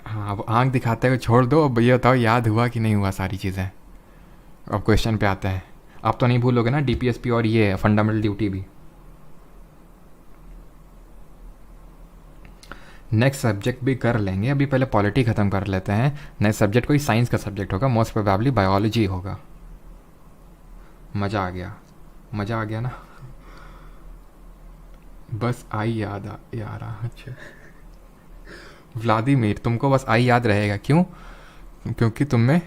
हाँ, अब आँख दिखाते हुए छोड़ दो, अब ये बताओ याद हुआ कि नहीं हुआ सारी चीज़ें। अब क्वेश्चन पे आते हैं। आप तो नहीं भूलोगे ना डीपीएसपी और ये फंडामेंटल ड्यूटी भी। नेक्स्ट सब्जेक्ट भी कर लेंगे, अभी पहले पॉलिटी ख़त्म कर लेते हैं। नेक्स्ट सब्जेक्ट कोई साइंस का सब्जेक्ट होगा, मोस्ट प्रोबेबली बायोलॉजी होगा। मज़ा आ गया, मज़ा आ गया ना, बस आई याद आ रहा। अच्छा व्लादिमीर, तुमको बस आई याद रहेगा, क्यों? क्योंकि तुमने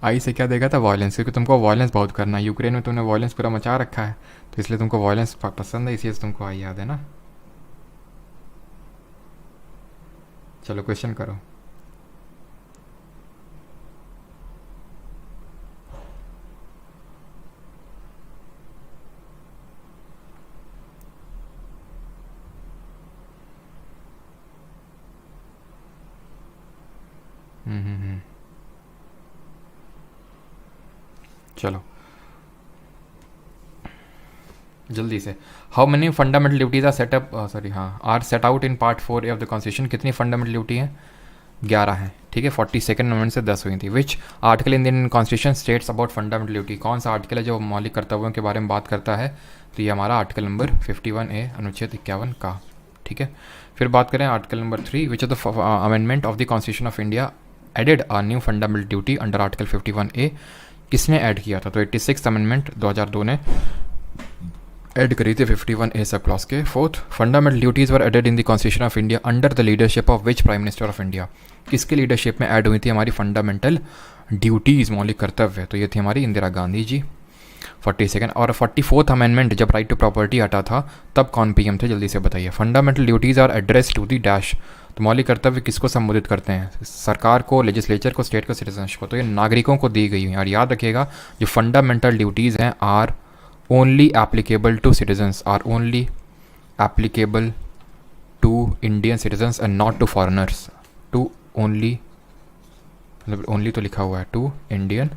आई से क्या देखा था, वायलेंस, क्योंकि तुमको वायलेंस बहुत करना है। यूक्रेन में तुमने वायलेंस पूरा मचा रखा है, तो इसलिए तुमको वायलेंस पसंद है, इसलिए तुमको आई याद है ना। चलो क्वेश्चन करो। चलो जल्दी से, how many fundamental duties are set up are set out in part 4A of the constitution. कितनी फंडामेंटल ड्यूटी है? 11 है। ठीक है, 42nd अमेंडमेंट से 10 हुई थी। Which article in the Indian constitution states about fundamental duty. कौन सा आर्टिकल है जो मौलिक कर्तव्यों के बारे में बात करता है? तो ये हमारा आर्टिकल नंबर 51A अनुच्छेद 51 का। ठीक है, फिर बात करें article number 3, which of the amendment of the constitution of India added a new fundamental duty under article 51A। किसने ऐड किया था? तो 86th अमेंडमेंट 2002 ने ऐड करी थी 51A सब क्लॉज के। Fourth, fundamental duties were added in the constitution of India under the leadership of which prime minister of India. किसके leadership में ऐड हुई थी हमारी फंडामेंटल ड्यूटीज़, मौलिक कर्तव्य? तो ये थी हमारी इंदिरा गांधी जी। 42nd और 44th अमेंडमेंट जब राइट टू प्रॉपर्टी हटा था तब कौन पीएम थे, जल्दी से बताइए। Fundamental duties are address to the dash. तो मौलिक कर्तव्य किसको संबोधित करते हैं? सरकार को, लेजिस्लेचर को, स्टेट को, सिटीजन्स को। तो ये नागरिकों को दी गई है। और याद रखिएगा जो फंडामेंटल ड्यूटीज़ हैं are only applicable to citizens, are only applicable to Indian citizens and not to foreigners. To only, मतलब ओनली तो लिखा हुआ है, टू इंडियन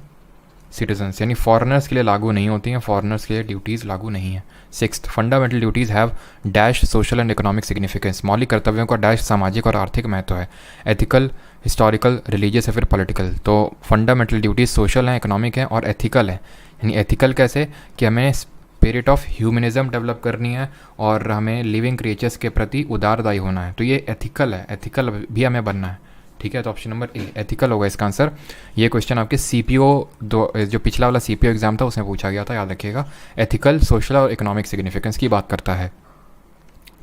सिटीजन्स, यानी फॉरेनर्स के लिए लागू नहीं होती हैं, फॉरेनर्स के लिए ड्यूटीज़ लागू नहीं है। 6th, fundamental duties have dash social and economic significance. मौलिक कर्तव्यों का डैश सामाजिक और आर्थिक महत्व है। एथिकल, हिस्टोरिकल, रिलीजियस या फिर पॉलिटिकल। तो फंडामेंटल ड्यूटीज़ सोशल हैं, इकोनॉमिक हैं और एथिकल है। यानी एथिकल कैसे कि हमें स्पिरिट ऑफ ह्यूमनिज्म डेवलप करनी है और हमें लिविंग क्रिएचर्स के प्रति उदारदायी होना है। तो ये एथिकल है, एथिकल भी हमें बनना है। ठीक है, तो ऑप्शन नंबर ए एथिकल होगा इसका आंसर। ये क्वेश्चन आपके सीपीओ जो पिछला वाला सीपीओ एग्जाम था उसमें पूछा गया था, याद रखिएगा। एथिकल, सोशल और इकोनॉमिक सिग्निफिकेंस की बात करता है।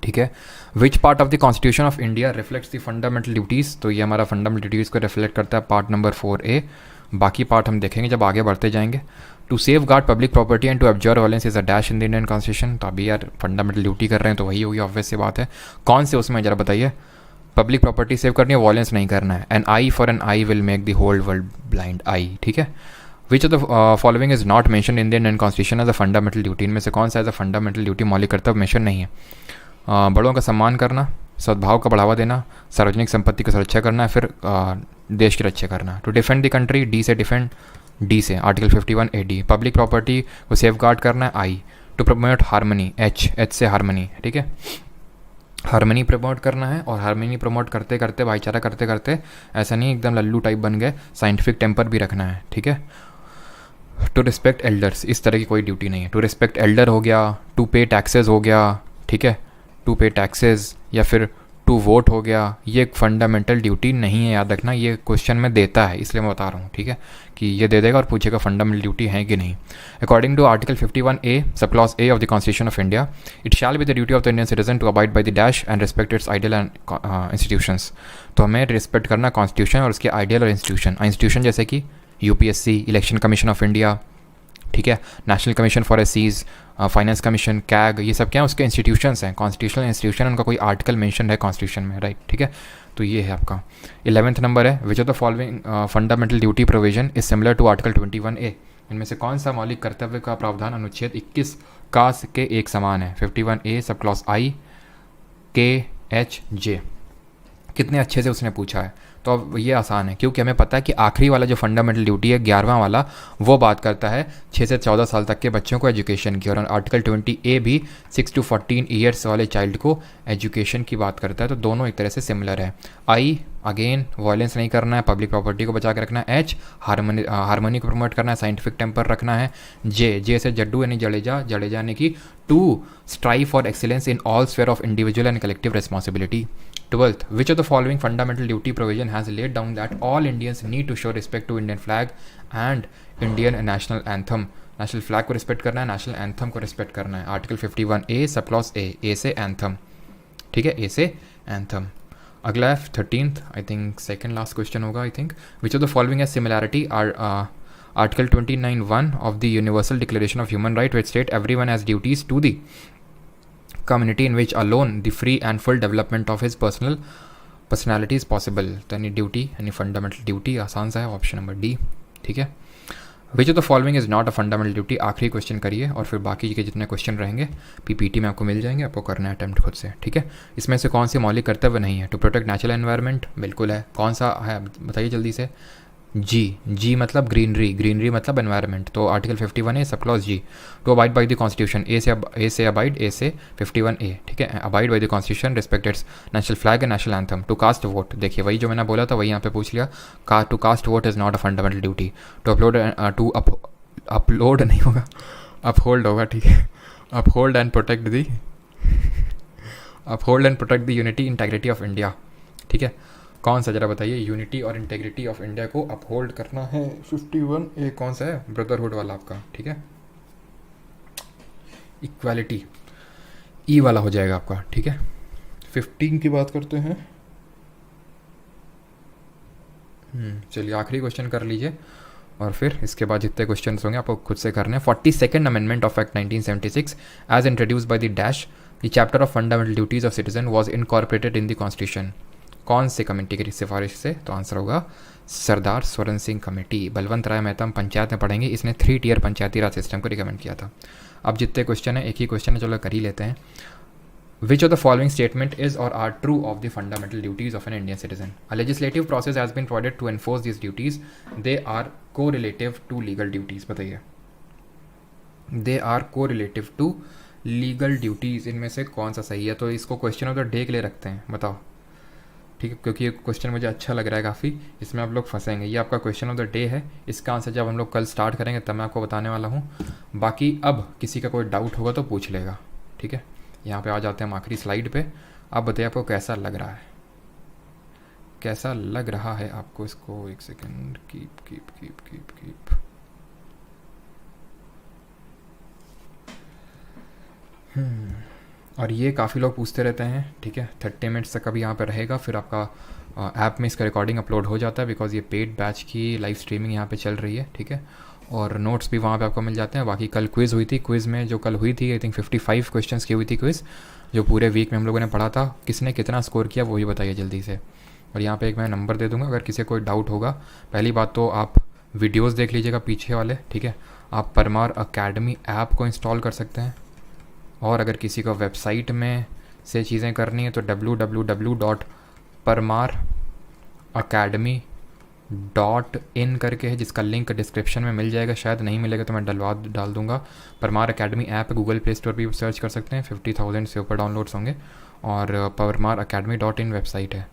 ठीक है, which part of the constitution of India reflects the fundamental duties. तो ये हमारा फंडामेंटल ड्यूटीज़ को रिफ्लेक्ट करता है पार्ट नंबर 4A। बाकी पार्ट हम देखेंगे जब आगे बढ़ते जाएंगे। To safeguard public property and to observe violence is a dash in the Indian constitution. तो अभी यार फंडामेंटल ड्यूटी कर रहे हैं तो वही होगी, ऑब्वियस सी बात है। कौन से उसमें जरा बताइए? पब्लिक प्रॉपर्टी सेव करनी है, वायलेंस नहीं करना है। An eye for an eye will make the whole world blind I. ठीक है, which of the following is not mention in the Indian constitution as a fundamental duty. इनमें से कौन सा एज अ फंडामेंटल ड्यूटी मौलिक कर्तव्य mention नहीं है? बड़ों का सम्मान करना, सद्भाव का बढ़ावा देना, सार्वजनिक संपत्ति की सुरक्षा करना, फिर देश की रक्षा करना। To defend the country, D से डिफेंड, डी से आर्टिकल 51A। पब्लिक प्रॉपर्टी को सेफ गार्ड करना है, I. To promote harmony, H से हारमनी। ठीक है, हारमनी प्रमोट करना है और हारमनी प्रमोट करते करते, भाईचारा करते करते, ऐसा नहीं एकदम लल्लू टाइप बन गए, साइंटिफिक टेम्पर भी रखना है। ठीक है, टू रिस्पेक्ट एल्डर्स, इस तरह की कोई ड्यूटी नहीं है। टू रिस्पेक्ट एल्डर हो गया, टू पे टैक्सेस हो गया। ठीक है, टू पे टैक्सेस या फिर टू वोट हो गया, ये एक फंडामेंटल ड्यूटी नहीं है, याद रखना, ये क्वेश्चन में देता है इसलिए मैं बता रहा हूँ, ठीक है, कि ये दे देगा और पूछेगा फंडामेंटल ड्यूटी है कि नहीं। According to article 51A sub clause A of the constitution of India, it shall be the duty of the Indian citizen to abide by the dash and respect its ideal and institutions. तो हमें respect करना constitution और उसके ideal और institution जैसे कि UPSC, election commission of India, ठीक है, national commission for ACs, finance commission, CAG, ये सब क्या है उसके इंस्टीट्यूशंस हैं, कॉन्स्टिट्यूशनल इंस्टीट्यूशन, उनका कोई आर्टिकल मेंशन है कॉन्स्टिट्यूशन में, राइट, ठीक है। तो ये है आपका 11th नंबर है, which of the following fundamental duty provision is similar to article 21A। इनमें से कौन सा मौलिक कर्तव्य का प्रावधान अनुच्छेद 21 का के एक समान है? 51A sub clause I KH J। कितने अच्छे से उसने पूछा है। तो अब ये आसान है क्योंकि हमें पता है कि आखिरी वाला जो फंडामेंटल ड्यूटी है 11वां वाला, वो बात करता है 6 से 14 साल तक के बच्चों को एजुकेशन की, और आर्टिकल 20A भी 6 to 14 ईयर्स वाले चाइल्ड को एजुकेशन की बात करता है। तो दोनों एक तरह से सिमिलर है। आई अगेन वायलेंस नहीं करना है, पब्लिक प्रॉपर्टी को बचा के रखना है। एच हारमोनी को प्रमोट करना है, साइंटिफिक टेम्पर रखना है। जे से जड्डू यानी जडेजा यानी कि to strive for excellence in all sphere of individual and collective responsibility. 12th, which of the following fundamental duty provision has laid down that all Indians need to show respect to Indian flag and Indian national anthem? National flag को respect करना है, national anthem को respect करना है। Article 51A sub clause ए से anthem, ठीक है, ए से एंथम। अगला है 13th, I think second last question होगा, I think, which of the following है similarity article 29(1) of the universal declaration of human right which state everyone has duties to the community in which alone the free and full development of his personality is possible। तो यानी duty यानी fundamental duty आसान सा है, option number D, ठीक है। Which of the following is not a fundamental duty, आखिरी question करिए और फिर बाकी के जितने क्वेश्चन रहेंगे पीपीटी में आपको मिल जाएंगे, आपको करना है अटैम्प्ट खुद से, ठीक है। इसमें से कौन सी मौलिक कर्तव्य नहीं है? टू प्रोटेक्ट नेचुरल एनवायरनमेंट, बिल्कुल है। कौन सा है बताइए जल्दी से? जी मतलब ग्रीनरी मतलब एनवायरनमेंट, तो article 51A sub clause G. To abide by the constitution, A से अबाइड, ए से 51A, ठीक है, abide by the constitution, respect its national flag and national anthem. To cast vote, देखिए वही जो मैंने बोला था वही यहाँ पे पूछ लिया, to cast vote is not a fundamental duty. To upload नहीं होगा, अपहोल्ड होगा, ठीक है, uphold and protect the unity integrity of India, ठीक है। कौन सा जरा बताइए? यूनिटी और इंटेग्रिटी ऑफ इंडिया को अपहोल्ड करना है। 51A कौन सा है? ब्रदरहुड वाला आपका, ठीक है। इक्वालिटी ई वाला हो जाएगा आपका, ठीक है। 15 की बात करते हैं। चलिए आखिरी क्वेश्चन कर लीजिए और फिर इसके बाद जितने क्वेश्चन होंगे आपको खुद से करने हैं। 42nd amendment of act 1976 as introduced by the dash the chapter of fundamental duties of citizen was incorporated in the constitution. कौन से कमेटी की सिफारिश से? तो आंसर होगा सरदार स्वरण सिंह कमेटी। बलवंत राय मेहता हम पंचायत में पढ़ेंगे, इसने 3 टियर पंचायती राज सिस्टम को रिकमेंड किया था। अब जितने क्वेश्चन है, एक ही क्वेश्चन है, चलो कर ही लेते हैं। Which of the following statement is और are true of the fundamental duties of an Indian citizen? A legislative process has been provided to enforce this duties, they are correlative to legal duties. बताइए, they are correlative to legal duties, इनमें से कौन सा सही है? तो इसको question of the day के लिए रखते हैं, बताओ, ठीक है, क्योंकि ये क्वेश्चन मुझे अच्छा लग रहा है काफ़ी, इसमें आप लोग फंसेंगे। ये आपका क्वेश्चन ऑफ द डे है, इसका आंसर जब हम लोग कल स्टार्ट करेंगे तब मैं आपको बताने वाला हूँ। बाकी अब किसी का कोई डाउट होगा तो पूछ लेगा, ठीक है। यहाँ पे आ जाते हैं हम आखिरी स्लाइड पे। आप बताइए आपको कैसा लग रहा है, कैसा लग रहा है आपको? इसको एक सेकेंड, कीप और ये काफ़ी लोग पूछते रहते हैं, ठीक है। 30 मिनट्स तक अभी यहाँ पे रहेगा, फिर आपका ऐप में इसका रिकॉर्डिंग अपलोड हो जाता है, बिकॉज ये पेड बैच की लाइव स्ट्रीमिंग यहाँ पे चल रही है, ठीक है। और नोट्स भी वहाँ पे आपको मिल जाते हैं। बाकी कल क्विज़ हुई थी, क्विज़ में जो कल हुई थी आई थिंक 55 क्वेश्चंस की हुई थी क्विज़, जो पूरे वीक में हम लोगों ने पढ़ा था। किसने कितना स्कोर किया वो ही बताइए जल्दी से। और यहाँ पर एक मैं नंबर दे दूँगा, अगर किसी कोई डाउट होगा। पहली बात तो आप वीडियोज़ देख लीजिएगा पीछे वाले, ठीक है। आप परमार अकेडमी ऐप को इंस्टॉल कर सकते हैं, और अगर किसी को वेबसाइट में से चीज़ें करनी है तो www.parmaracademy.in करके है, जिसका लिंक डिस्क्रिप्शन में मिल जाएगा, शायद नहीं मिलेगा तो मैं डाल दूंगा। Parmar academy app Google play store पर सर्च कर सकते हैं, 50,000 से ऊपर डाउनलोड्स होंगे। और parmaracademy.in वेबसाइट है।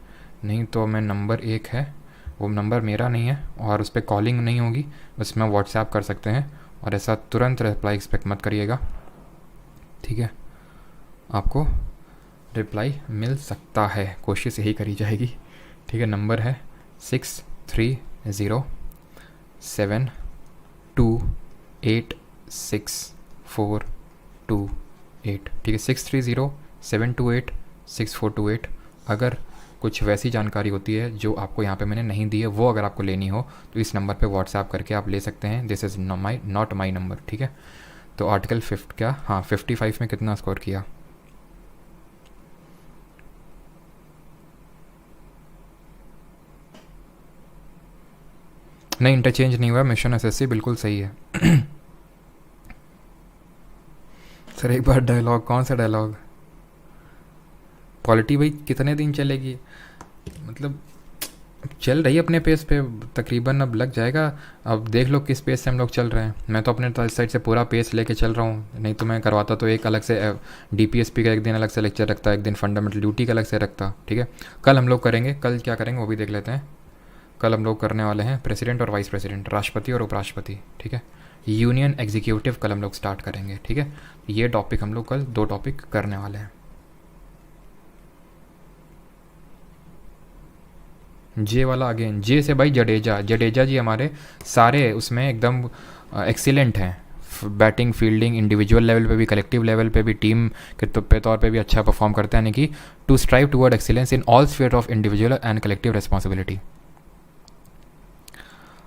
नहीं तो मैं नंबर 1 है, वो नंबर मेरा नहीं है और उस पर कॉलिंग नहीं होगी, उसमें व्हाट्सएप कर सकते हैं। और ऐसा तुरंत रिप्लाई एक्सपेक्ट मत करिएगा, ठीक है। आपको रिप्लाई मिल सकता है, कोशिश यही करी जाएगी। ठीक है, नंबर है 63072864228। ठीक है, 63072864228। अगर कुछ वैसी जानकारी होती है जो आपको यहाँ पे मैंने नहीं दी है, वो अगर आपको लेनी हो तो इस नंबर पे व्हाट्सएप करके आप ले सकते हैं। This is not my number. ठीक है, तो आर्टिकल 55 में कितना स्कोर किया? नहीं, इंटरचेंज नहीं हुआ। मिशन एसएससी बिल्कुल सही है। सर एक बार डायलॉग, कौन सा डायलॉग? पॉलिटी भाई कितने दिन चलेगी? मतलब चल रही है अपने पेस पे, तकरीबन अब लग जाएगा। अब देख लो किस पेस से हम लोग चल रहे हैं। मैं तो अपने साइड से पूरा पेस लेके चल रहा हूँ, नहीं तो मैं करवाता तो एक अलग से डीपीएसपी का एक दिन अलग से लेक्चर रखता, एक दिन फंडामेंटल ड्यूटी का अलग से रखता। ठीक है, कल हम लोग करेंगे। कल क्या करेंगे वो भी देख लेते हैं। कल हम लोग करने वाले हैं प्रेसिडेंट और वाइस प्रेसिडेंट, राष्ट्रपति और उपराष्ट्रपति। ठीक है, यूनियन एग्जीक्यूटिव कल हम लोग स्टार्ट करेंगे। ठीक है, ये टॉपिक हम लोग कल 2 टॉपिक करने वाले हैं। जे वाला अगेन, जे से भाई जडेजा। जडेजा जी हमारे सारे उसमें एकदम एक्सीलेंट हैं। बैटिंग, फील्डिंग, इंडिविजुअल लेवल पे भी, कलेक्टिव लेवल पे भी, टीम के तौर पे भी अच्छा परफॉर्म करते हैं। यानी कि to strive toward excellence in all sphere of individual and collective responsibility.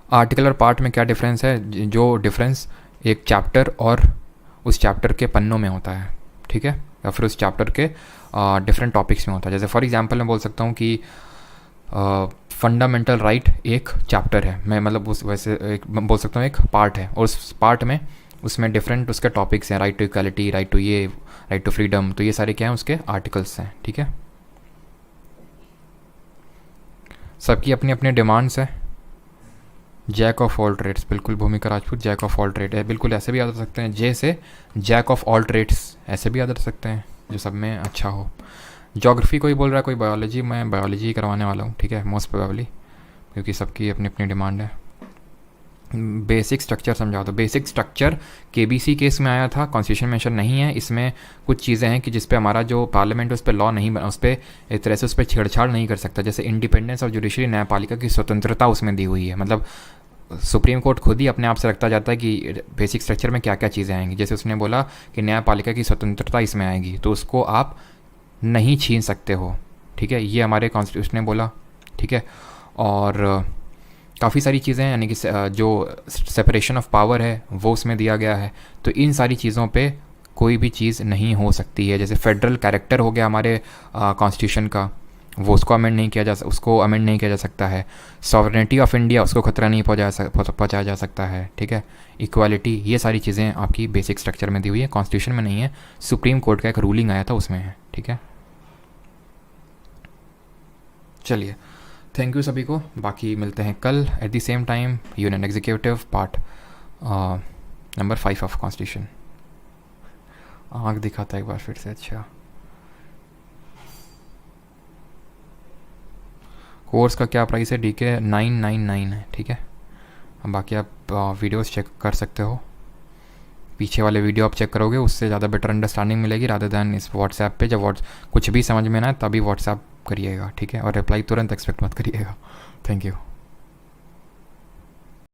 Article और पार्ट में क्या डिफरेंस है? जो डिफरेंस एक चैप्टर और उस चैप्टर के पन्नों में होता है। ठीक है, या फिर उस चैप्टर के डिफरेंट टॉपिक्स में होता है। जैसे फॉर एग्जांपल मैं बोल सकता हूँ कि फंडामेंटल राइट एक चैप्टर है, मैं मतलब उस वैसे एक बोल सकता हूँ एक पार्ट है, और उस पार्ट में उसमें डिफरेंट उसके टॉपिक्स हैं। Right to equality, right to ये, राइट टू फ्रीडम, तो ये सारे क्या हैं उसके आर्टिकल्स हैं। ठीक है, सबकी अपनी अपनी डिमांड्स हैं। जैक ऑफ ऑल ट्रेड्स, बिल्कुल Bhumika Rajput jack of all trade है, बिल्कुल ऐसे भी याद रख सकते हैं। जे से जैक ऑफ ऑल ट्रेड्स ऐसे भी याद रख सकते हैं, जो सब में अच्छा हो। ज्योग्राफी कोई बोल रहा है, कोई बायोलॉजी, मैं बायोलॉजी ही करवाने वाला हूँ। ठीक है, मोस्ट प्रोबेबली, क्योंकि सबकी अपनी अपनी डिमांड है। बेसिक स्ट्रक्चर समझा दो। बेसिक स्ट्रक्चर केबीसी केस में आया था, कॉन्स्टिट्यूशन मेंशन नहीं है इसमें। कुछ चीज़ें हैं कि जिस पे हमारा जो पार्लियामेंट है उस पर लॉ नहीं बना, उस पर एक तरह से उस पर छेड़छाड़ नहीं कर सकता। जैसे इंडिपेंडेंस ऑफ जुडिशरी, न्यायपालिका की स्वतंत्रता उसमें दी हुई है। मतलब सुप्रीम कोर्ट खुद ही अपने आप से रखता जाता है कि बेसिक स्ट्रक्चर में क्या क्या चीज़ें आएंगी। जैसे उसने बोला कि न्यायपालिका की स्वतंत्रता इसमें आएगी, तो उसको आप नहीं छीन सकते हो। ठीक है, ये हमारे कॉन्स्टिट्यूशन ने बोला। ठीक है, और काफ़ी सारी चीज़ें हैं, यानी कि जो सेपरेशन ऑफ पावर है वो उसमें दिया गया है। तो इन सारी चीज़ों पे कोई भी चीज़ नहीं हो सकती है। जैसे फेडरल कैरेक्टर हो गया हमारे कॉन्स्टिट्यूशन का, वो उसको अमेंड नहीं किया जा सकता है। सॉवरेनिटी ऑफ इंडिया, उसको खतरा नहीं पहुंचाया जा सकता है। ठीक है, इक्वालिटी, ये सारी चीज़ें आपकी बेसिक स्ट्रक्चर में दी हुई है, कॉन्स्टिट्यूशन में नहीं है। सुप्रीम कोर्ट का एक रूलिंग आया था उसमें है। ठीक है, चलिए थैंक यू सभी को। बाकी मिलते हैं कल at the same time. Union executive part number 5 of constitution. आँख दिखाता है एक बार फिर से। अच्छा, कोर्स का क्या प्राइस है? DK 999 है। ठीक है, बाकी आप वीडियोस चेक कर सकते हो, पीछे वाले वीडियो आप चेक करोगे, उससे ज़्यादा बेटर अंडरस्टैंडिंग मिलेगी रादर दैन इस व्हाट्सएप पे। जब कुछ भी समझ में ना आए तभी व्हाट्सएप करिएगा। ठीक है, और रिप्लाई तुरंत एक्सपेक्ट मत करिएगा। Thank you.